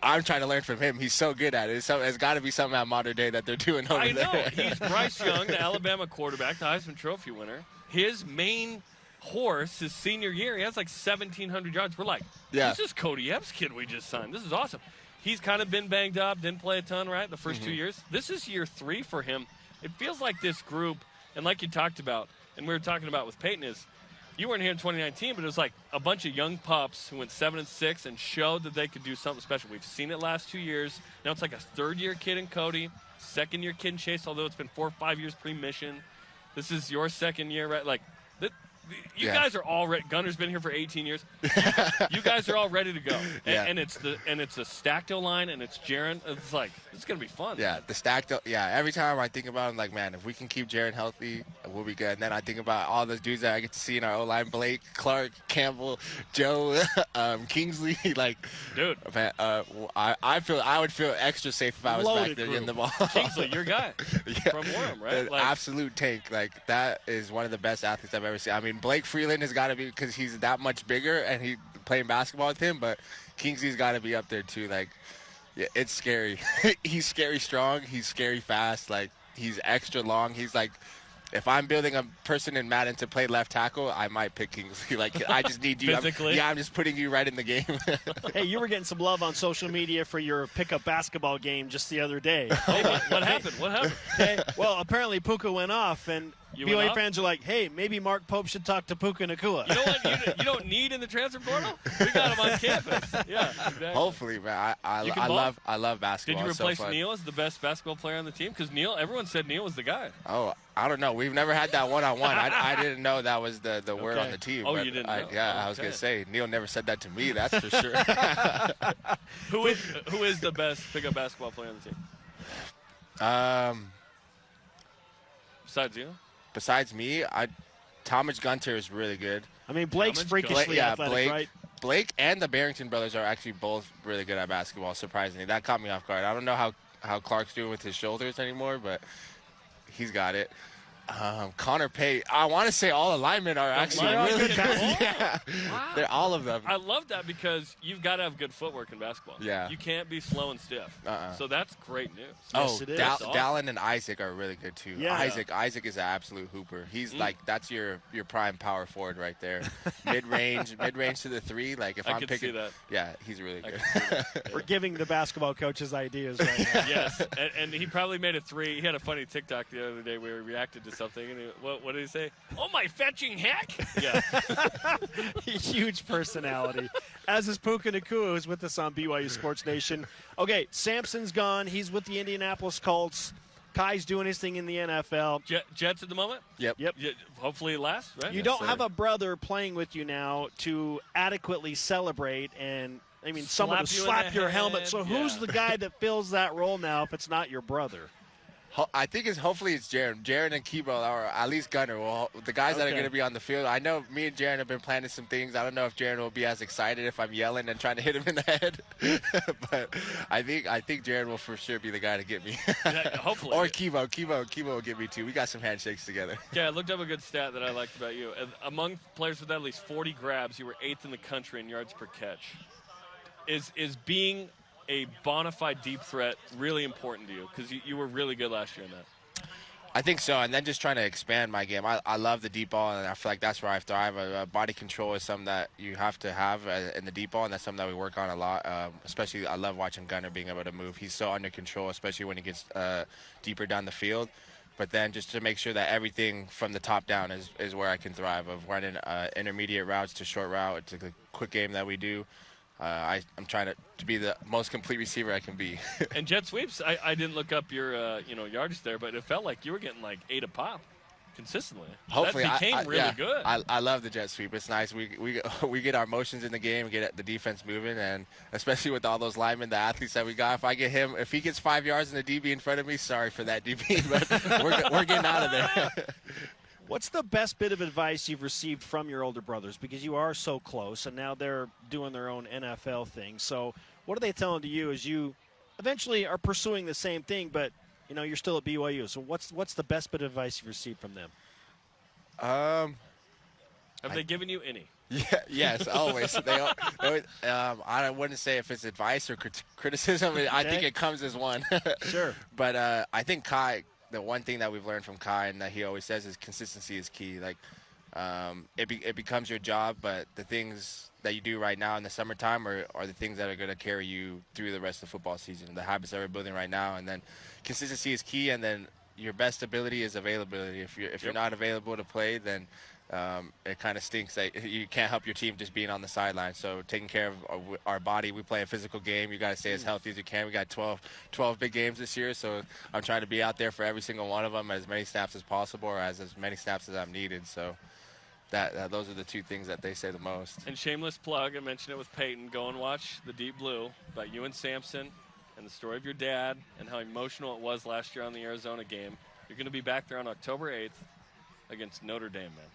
I'm trying to learn from him. He's so good at it. It's got to be something at modern day that they're doing over there. I know. He's Bryce Young, the Alabama quarterback, the Heisman Trophy winner. His main horse, his senior year, he has like 1,700 yards. We're like, this is Cody Epps' kid we just signed. This is awesome. He's kind of been banged up, didn't play a ton, right, the first 2 years. This is year 3 for him. It feels like this group, and like you talked about, and we were talking about with Peyton, is you weren't here in 2019, but it was like a bunch of young pups who went 7-6 and showed that they could do something special. We've seen it last 2 years. Now it's like a third-year kid in Cody, second-year kid in Chase, although it's been 4 or 5 years pre-mission. This is your second year, right? Like, you guys are all ready. Gunner's been here for 18 years. You guys are all ready to go. And it's a stacked O-line, and it's Jaron. It's like, it's going to be fun. Yeah, the stacked every time I think about it, I'm like, man, if we can keep Jaron healthy, we'll be good. And then I think about all the dudes that I get to see in our O-line: Blake, Clark, Campbell, Joe, Kingsley. Like, dude, man, I would feel extra safe if I was back there in the ball. Kingsley, your guy from Orem, right? Like, absolute tank. Like, that is one of the best athletes I've ever seen. I mean, Blake Freeland has got to be, because he's that much bigger and he playing basketball with him, but Kingsley's got to be up there too. Like, yeah, it's scary. He's scary strong. He's scary fast. Like, he's extra long. He's like, if I'm building a person in Madden to play left tackle, I might pick Kingsley. Like, I just need you. Physically? I'm just putting you right in the game. Hey, you were getting some love on social media for your pickup basketball game just the other day. Hey, what happened? What happened? Hey, well, apparently Puka went off, and BYU off? fans are like, hey, maybe Mark Pope should talk to Puka Nacua. You know what you don't need in the transfer portal? We got him on campus. Yeah, exactly. Hopefully, man. I love basketball. Did you replace so Neil as the best basketball player on the team? Because everyone said Neil was the guy. Oh, I don't know. We've never had that one-on-one. I didn't know that was the word on the team. Oh, you didn't know? I was going to say, Neil never said that to me, that's for sure. Who is the best pickup basketball player on the team? Besides you? Besides me, Talmadge Gunter is really good. I mean, Blake's freakishly athletic, right? Blake and the Barrington brothers are actually both really good at basketball, surprisingly. That caught me off guard. I don't know how Clark's doing with his shoulders anymore, but he's got it. Connor Pate. I want to say all alignment are actually really good. Yeah. Wow. They're all of them. I love that because you've got to have good footwork in basketball. Yeah. You can't be slow and stiff. So that's great news. Yes, it is. Dallin and Isaac are really good too. Yeah. Isaac is an absolute hooper. He's like, that's your prime power forward right there. Mid-range to the 3. Like, if I'm picking, see that. Yeah, he's really good. We're giving the basketball coaches ideas right now. Yes, and he probably made a 3. He had a funny TikTok the other day where he reacted to something. And what did he say? Oh, my fetching heck! Yeah. Huge personality. As is Puka Nacua, who's with us on BYU Sports Nation. Okay, Sampson's gone. He's with the Indianapolis Colts. Kai's doing his thing in the NFL. Jets at the moment? Yep. Hopefully it lasts, right? You don't have a brother playing with you now to adequately celebrate and, I mean, someone to slap your helmet. So who's the guy that fills that role now if it's not your brother? I think hopefully it's Jaron. Jaron and Kibo, or at least Gunner, the guys that are going to be on the field. I know me and Jaron have been planning some things. I don't know if Jaron will be as excited if I'm yelling and trying to hit him in the head. But I think Jaron will for sure be the guy to get me. Hopefully. Or Kibo. Kibo will get me too. We got some handshakes together. Yeah, I looked up a good stat that I liked about you. Among players with at least 40 grabs, you were 8th in the country in yards per catch. Is being a bona fide deep threat really important to you? Because you were really good last year in that. I think so, and then just trying to expand my game. I love the deep ball, and I feel like that's where I thrive. Body control is something that you have to have in the deep ball, and that's something that we work on a lot. Especially, I love watching Gunner being able to move. He's so under control, especially when he gets deeper down the field. But then just to make sure that everything from the top down is where I can thrive, of running intermediate routes to short route. It's a quick game that we do. I'm trying to be the most complete receiver I can be. And jet sweeps, I didn't look up your yardage there, but it felt like you were getting like 8 a pop consistently. Hopefully, that became really good. I love the jet sweep. It's nice. We get our motions in the game, get the defense moving, and especially with all those linemen, the athletes that we got. If he gets 5 yards in the DB in front of me, sorry for that DB, but we're getting out of there. What's the best bit of advice you've received from your older brothers? Because you are so close, and now they're doing their own NFL thing. So what are they telling to you as you eventually are pursuing the same thing, but, you're still at BYU? So what's the best bit of advice you've received from them? Have they given you any? Yeah, yes, always. I wouldn't say if it's advice or criticism. Okay. I think it comes as one. Sure. But I think Kai, the one thing that we've learned from Kai and that he always says is consistency is key. Like, it becomes your job, but the things that you do right now in the summertime are the things that are going to carry you through the rest of the football season, the habits that we're building right now. And then consistency is key, and then your best ability is availability. If you're not available to play, then it kind of stinks that you can't help your team just being on the sideline. So taking care of our body, we play a physical game. You got to stay as healthy as you can. We got 12 big games this year, so I'm trying to be out there for every single one of them, as many snaps as possible, or as many snaps as I'm needed. So those are the two things that they say the most. And shameless plug, I mentioned it with Peyton. Go and watch The Deep Blue about you and Sampson and the story of your dad and how emotional it was last year on the Arizona game. You're going to be back there on October 8th against Notre Dame, man.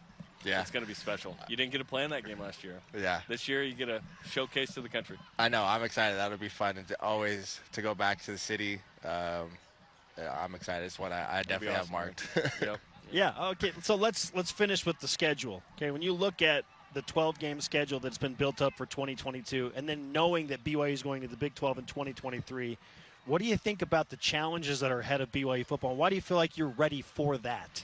Yeah. It's going to be special. You didn't get to play in that game last year. Yeah. This year you get a showcase to the country. I know. I'm excited. That'll be fun. And to go back to the city, I'm excited. It's one I definitely have marked. Yep. Yeah, okay. So let's finish with the schedule. Okay, when you look at the 12-game schedule that's been built up for 2022, and then knowing that BYU is going to the Big 12 in 2023, what do you think about the challenges that are ahead of BYU football? Why do you feel like you're ready for that?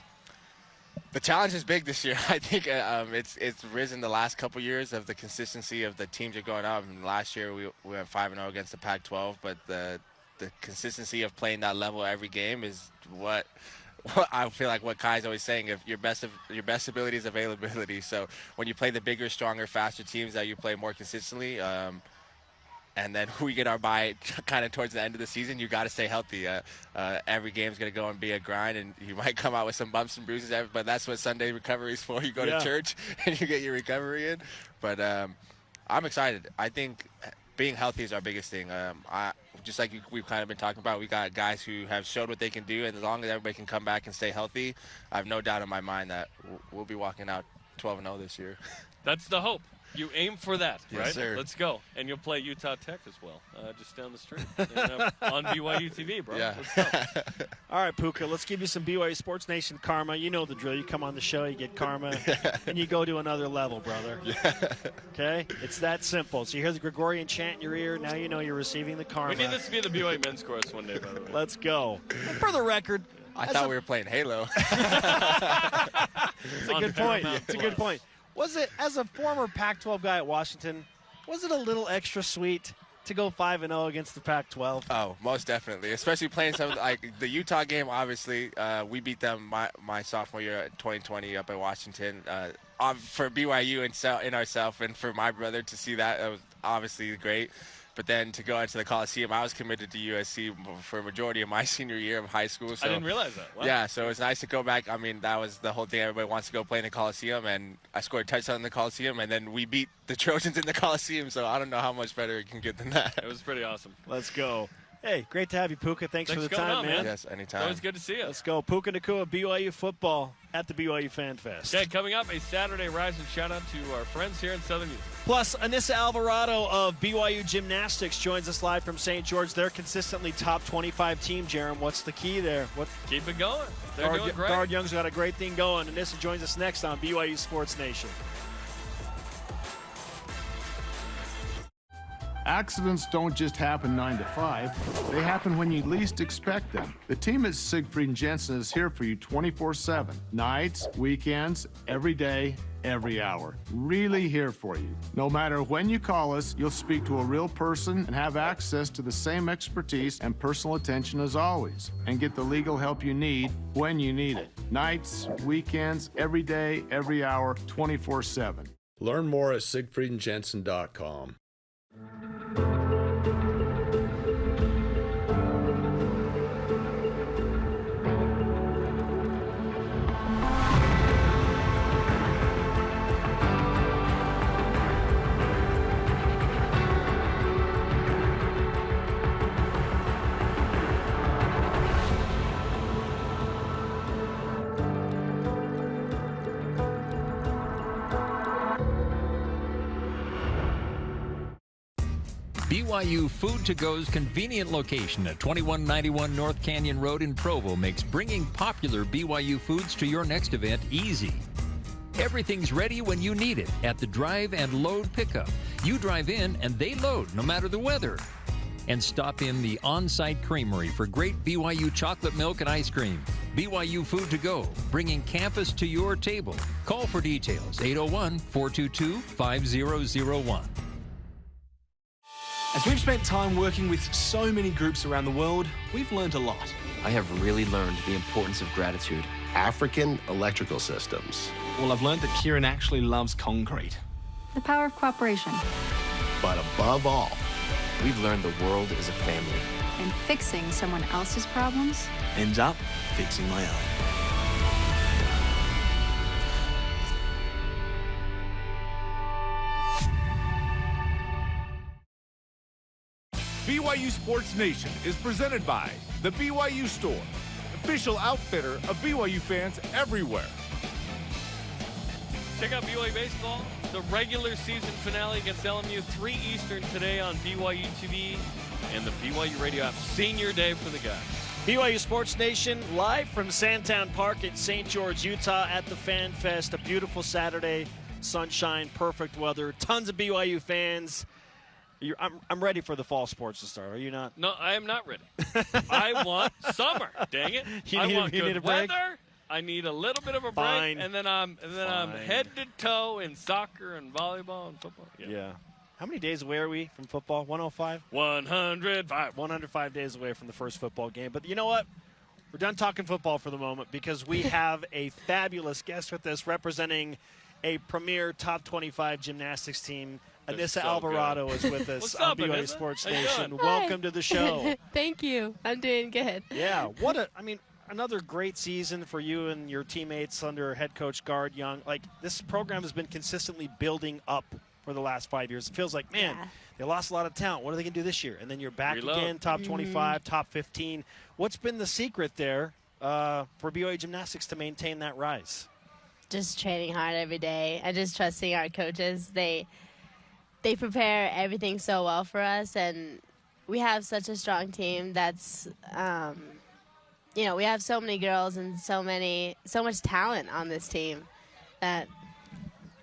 The challenge is big this year. I think it's risen the last couple years of the consistency of the teams are going up. And last year we went 5-0 against the Pac-12, but the consistency of playing that level every game is what I feel like what Kai's always saying, if your best ability is availability. So when you play the bigger, stronger, faster teams that you play more consistently, and then we get our bye kind of towards the end of the season, you got to stay healthy. Every game's going to go and be a grind, and you might come out with some bumps and bruises, but that's what Sunday recovery is for. You go to church and you get your recovery in. But I'm excited. I think being healthy is our biggest thing. Just like we've kind of been talking about, we got guys who have showed what they can do, and as long as everybody can come back and stay healthy, I have no doubt in my mind that we'll be walking out 12-0 this year. That's the hope. You aim for that, right? Yes, sir. Let's go. And you'll play Utah Tech as well, just down the street on BYU TV, bro. Yeah. Let's go. All right, Puka, let's give you some BYU Sports Nation karma. You know the drill. You come on the show, you get karma, and you go to another level, brother. Yeah. Okay? It's that simple. So you hear the Gregorian chant in your ear. Now you know you're receiving the karma. We need this to be the BYU men's chorus one day, by the way. Let's go. And for the record, I thought we were playing Halo. It's a good point. It's a good point. Was it, as a former Pac-12 guy at Washington, was it a little extra sweet to go 5-0 against the Pac-12? Oh, most definitely. Especially playing some like the Utah game. Obviously, we beat them my sophomore year, 2020, up at Washington. For BYU and ourselves, and for my brother to see that, it was obviously great. But then to go into the Coliseum, I was committed to USC for a majority of my senior year of high school. So, I didn't realize that. Wow. Yeah, so it's nice to go back. I mean, that was the whole thing. Everybody wants to go play in the Coliseum, and I scored a touchdown in the Coliseum, and then we beat the Trojans in the Coliseum. So I don't know how much better it can get than that. It was pretty awesome. Let's go. Hey, great to have you, Puka. Thanks for the time, man. Yes, anytime. Always good to see you. Let's go. Puka Nacua, BYU football at the BYU Fan Fest. Okay, coming up, a Saturday Rise and shout-out to our friends here in Southern Youth. Plus, Anyssa Alvarado of BYU Gymnastics joins us live from St. George. They're consistently top 25 team, Jerem. What's the key there? Keep it going. They're doing great. Guard Young's got a great thing going. Anyssa joins us next on BYU Sports Nation. Accidents don't just happen 9 to 5. They happen when you least expect them. The team at Siegfried & Jensen is here for you 24/7. Nights, weekends, every day, every hour. Really here for you. No matter when you call us, you'll speak to a real person and have access to the same expertise and personal attention as always, and get the legal help you need when you need it. Nights, weekends, every day, every hour, 24/7. Learn more at siegfriedandjensen.com. BYU Food to Go's convenient location at 2191 North Canyon Road in Provo makes bringing popular BYU foods to your next event easy. Everything's ready when you need it at the drive and load pickup. You drive in and they load no matter the weather. And stop in the on-site creamery for great BYU chocolate milk and ice cream. BYU Food to Go, bringing campus to your table. Call for details, 801-422-5001. As we've spent time working with so many groups around the world, we've learned a lot. I have really learned the importance of gratitude. African electrical systems. Well, I've learned that Kieran actually loves concrete. The power of cooperation. But above all, we've learned the world is a family. And fixing someone else's problems ends up fixing my own. BYU Sports Nation is presented by the BYU Store, official outfitter of BYU fans everywhere. Check out BYU Baseball, the regular season finale against LMU, 3 Eastern today on BYU TV and the BYU Radio app. Senior day for the guys. BYU Sports Nation live from Sandtown Park in St. George, Utah at the Fan Fest. A beautiful Saturday, sunshine, perfect weather, tons of BYU fans. I'm ready for the fall sports to start. Are you not? No, I am not ready. I want summer. Dang it! I want good weather. I need a little bit of a break, Fine. and then I'm head to toe in soccer and volleyball and football. Yeah. How many days away are we from football? 105. 105. 105 days away from the first football game. But you know what? We're done talking football for the moment because we have a fabulous guest with us representing a premier top 25 gymnastics team. Anyssa Alvarado is with us on BYU Sports Nation. Welcome to the show. Thank you. I'm doing good. Yeah. Another great season for you and your teammates under head coach Guard Young. Like, this program has been consistently building up for the last 5 years. It feels like, man, they lost a lot of talent. What are they going to do this year? And then you're back again, top 25, top 15. What's been the secret there for BYU Gymnastics to maintain that rise? Just training hard every day and just trusting our coaches. They prepare everything so well for us, and we have such a strong team that's, we have so many girls and so much talent on this team that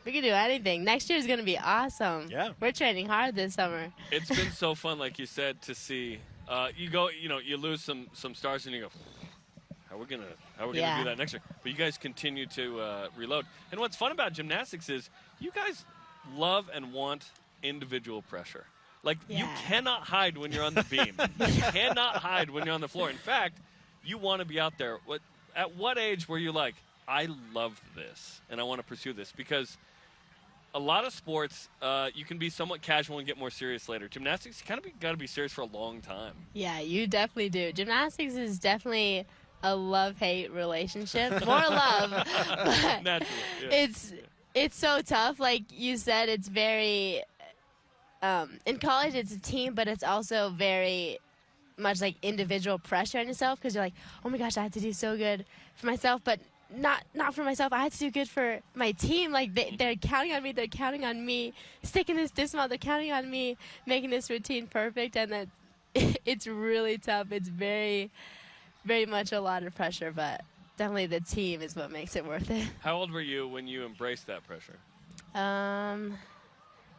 we can do anything. Next year is going to be awesome. Yeah. We're training hard this summer. It's been so fun, like you said, to see. You lose some stars and you go, how are we gonna do that next year? But you guys continue to reload. And what's fun about gymnastics is you guys love and want individual pressure. Like, you cannot hide when you're on the beam. You cannot hide when you're on the floor. In fact, you want to be out there. At what age were you like, I love this, and I want to pursue this? Because a lot of sports, you can be somewhat casual and get more serious later. Gymnastics, you kind of got to be serious for a long time. Yeah, you definitely do. Gymnastics is definitely a love-hate relationship. More love. But naturally, yeah. It's so tough. Like you said, it's very in college it's a team, but it's also very much like individual pressure on yourself, because you're like, oh my gosh, I have to do so good for myself, but not for myself. I have to do good for my team. Like they're counting on me. They're counting on me sticking this dismount. They're counting on me making this routine perfect, and that it's really tough. It's very, very much a lot of pressure, but definitely the team is what makes it worth it. How old were you when you embraced that pressure?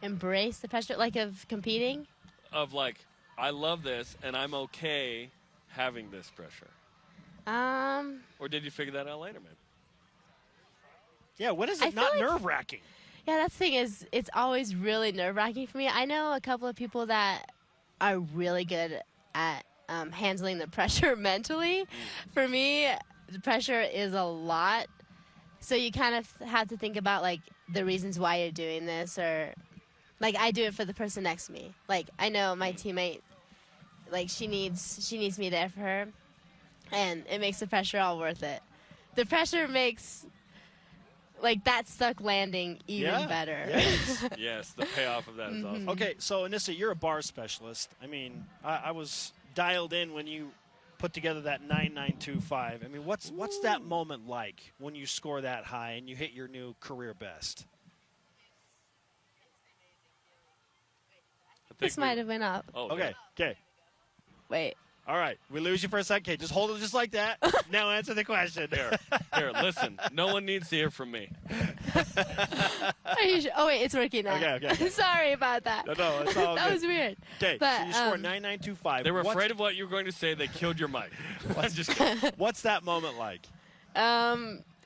Embrace the pressure, like of competing? Of like, I love this, and I'm okay having this pressure. Or did you figure that out later, man? Yeah, when is it not nerve-wracking? Yeah, that's the thing is, it's always really nerve-wracking for me. I know a couple of people that are really good at handling the pressure mentally. For me, the pressure is a lot. So you kind of have to think about, like, the reasons why you're doing this, or, like, I do it for the person next to me. Like, I know my teammate, like, she needs me there for her, and it makes the pressure all worth it. The pressure makes, like, that stuck landing even better. Yes. Yes, the payoff of that is awesome. Okay, so Anyssa, you're a bar specialist. I mean, I was dialed in when you put together that 9.925. I mean, what's that moment like when you score that high and you hit your new career best? This might have went up. Oh, okay. Wait. All right, we lose you for a second. Okay, just hold it just like that. Now answer the question. Here, listen. No one needs to hear from me. Are you sure? Oh, wait, it's working now. Okay. Sorry about that. No, it's all that good. was weird. Okay, but, so you scored 9.925. They were afraid of what you were going to say. They killed your mic. What's that moment like?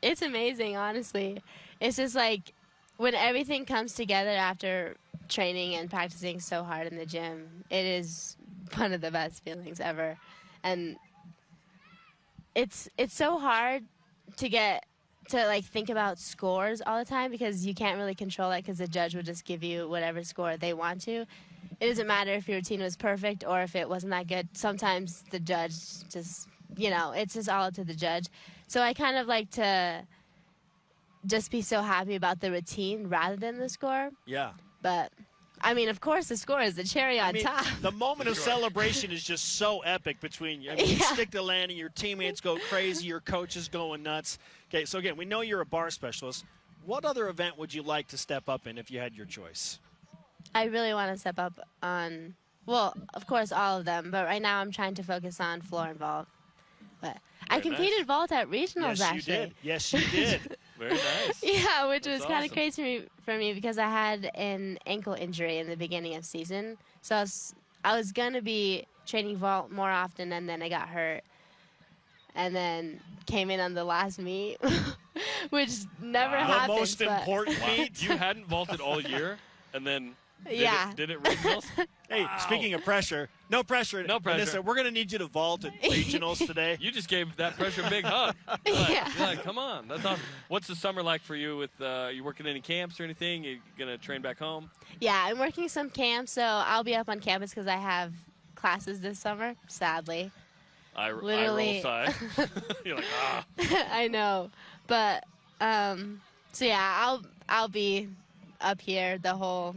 It's amazing, honestly. It's just like when everything comes together after training and practicing so hard in the gym, it is one of the best feelings ever. And it's so hard to get to, like, think about scores all the time, because you can't really control that, because the judge will just give you whatever score they want to. It doesn't matter if your routine was perfect or if it wasn't that good. Sometimes the judge just, it's just all up to the judge. So I kind of like to just be so happy about the routine rather than the score. Yeah. But, I mean, of course, the score is the cherry on top. The moment of celebration is just so epic between you. I mean, you stick the landing, your teammates go crazy, your coach is going nuts. Okay, so again, we know you're a bar specialist. What other event would you like to step up in if you had your choice? I really want to step up on, well, of course, all of them. But right now I'm trying to focus on floor and vault. But I competed vault at regionals, actually. Yes, you did. Very nice. Yeah, which was kind of awesome. crazy for me because I had an ankle injury in the beginning of season. So I was going to be training vault more often, and then I got hurt. And then came in on the last meet, which never happens. The most important meet? You hadn't vaulted all year, and then did it regionals? Hey, wow. Speaking of pressure, no pressure. No pressure. Vanessa, we're going to need you to vault at regionals today. You just gave that pressure a big hug. You're like, come on. That's awesome. What's the summer like for you? With you working any camps or anything? You going to train back home? Yeah, I'm working some camps, so I'll be up on campus because I have classes this summer, sadly. I roll side. You're like, ah. I know. But, so yeah, I'll be up here the whole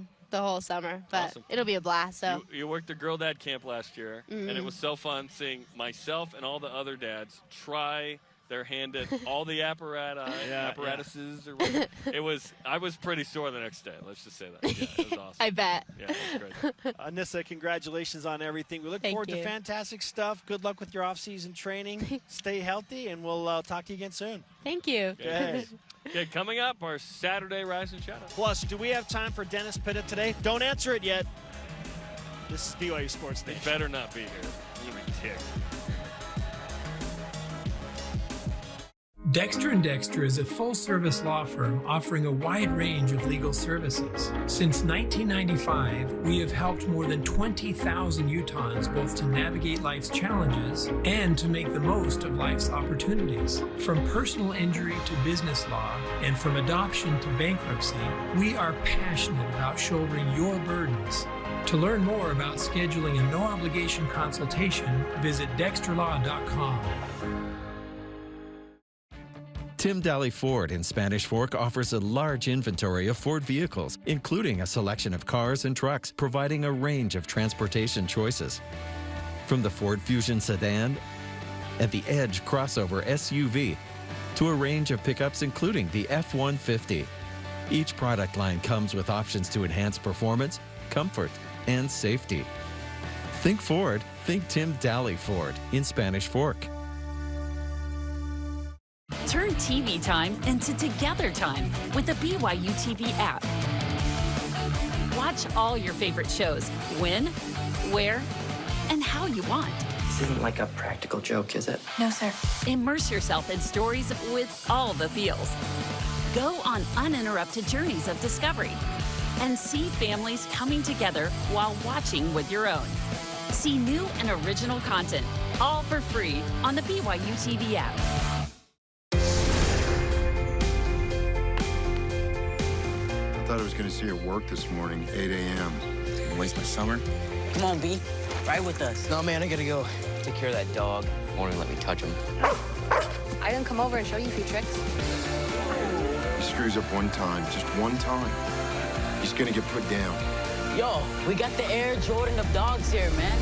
summer, but awesome. It'll be a blast. So you worked the Girl Dad Camp last year, and it was so fun seeing myself and all the other dads try their hand at all the apparatuses. Or whatever. I was pretty sore the next day. Let's just say that. Yeah, it was awesome. I bet. Yeah, it was great. Anyssa, congratulations on everything. We look forward to fantastic stuff. Good luck with your off-season training. Stay healthy, and we'll talk to you again soon. Thank you. Okay, coming up, our Saturday Rise and Shadow. Plus, do we have time for Dennis Pitta today? Don't answer it yet. This is BYU Sports Nation. He better not be here. He's going to be ticked. Dexter & Dexter is a full-service law firm offering a wide range of legal services. Since 1995, we have helped more than 20,000 Utahns both to navigate life's challenges and to make the most of life's opportunities. From personal injury to business law, and from adoption to bankruptcy, we are passionate about shouldering your burdens. To learn more about scheduling a no-obligation consultation, visit dexterlaw.com. Tim Daly Ford in Spanish Fork offers a large inventory of Ford vehicles, including a selection of cars and trucks, providing a range of transportation choices. From the Ford Fusion sedan and the Edge crossover SUV to a range of pickups including the F-150. Each product line comes with options to enhance performance, comfort, and safety. Think Ford, think Tim Daly Ford in Spanish Fork. Turn TV time into together time with the BYU TV app. Watch all your favorite shows when, where, and how you want. This isn't like a practical joke, is it? No, sir. Immerse yourself in stories with all the feels. Go on uninterrupted journeys of discovery and see families coming together while watching with your own. See new and original content, all for free on the BYU TV app. I thought I was going to see her work this morning, 8 a.m. Waste my summer. Come on, B. Ride with us. No, man, I gotta go take care of that dog. Won't even let me touch him. I didn't come over and show you a few tricks. He screws up one time, just one time. He's going to get put down. Yo, we got the Air Jordan of dogs here, man.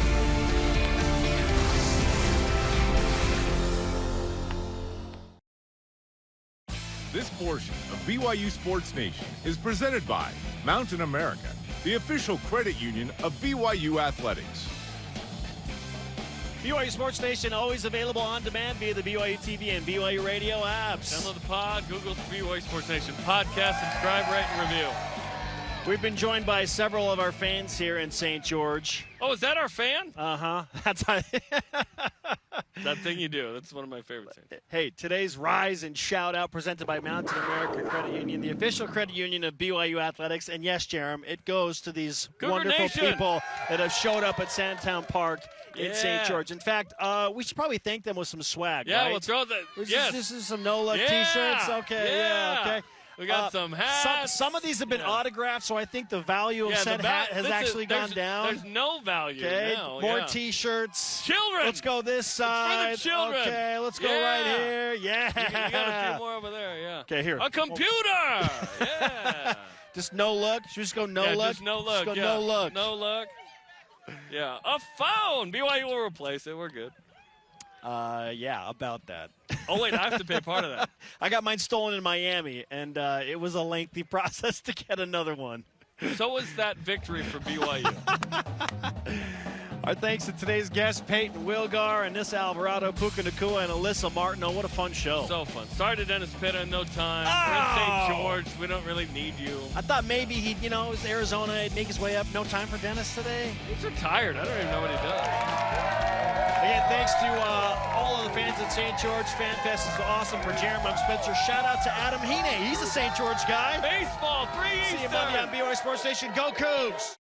This portion of BYU Sports Nation is presented by Mountain America, the official credit union of BYU Athletics. BYU Sports Nation always available on demand via the BYU TV and BYU Radio apps. Download the pod, Google BYU Sports Nation podcast, subscribe, rate, and review. We've been joined by several of our fans here in St. George. Oh, is that our fan? Uh-huh. That's how that thing you do. That's one of my favorite things. Hey, today's Rise and Shout Out presented by Mountain America Credit Union, the official credit union of BYU Athletics. And yes, Jerem, it goes to these Cougar wonderful Nation. people that have showed up at Sandtown Park in St. George. In fact, we should probably thank them with some swag, Yeah, right? we'll throw the This is some no-luck T-shirts. Okay, okay. We got some hats. Some of these have been autographed, so I think the value of said hat has actually gone down. There's no value now. More T-shirts. Children. Let's go this side. It's for the children. Okay, let's go right here. Yeah. You got a few more over there, yeah. Okay, here. A computer. Yeah. Just no look. Should we just go no look? Just no look. Just go no look. No look. Yeah. A phone. BYU will replace it. We're good. Yeah, about that. Oh, wait, I have to pay part of that. I got mine stolen in Miami, and it was a lengthy process to get another one. So was that victory for BYU. Our thanks to today's guests, Peyton Wilgar, Anyssa Alvarado, Puka Nacua, and Alyssa Martineau. What a fun show. So fun. Sorry to Dennis Pitta, no time. Oh! We're in St. George. We don't really need you. I thought maybe he'd, it was Arizona, he'd make his way up. No time for Dennis today? He's retired. I don't even know what he does. Again, thanks to all of the fans at St. George. Fan Fest is awesome. For Jeremy, I'm Spencer. Shout out to Adam Heaney. He's a St. George guy. Baseball, 3 Eastern. See you Monday on BYU Sports Nation. Go Cougs!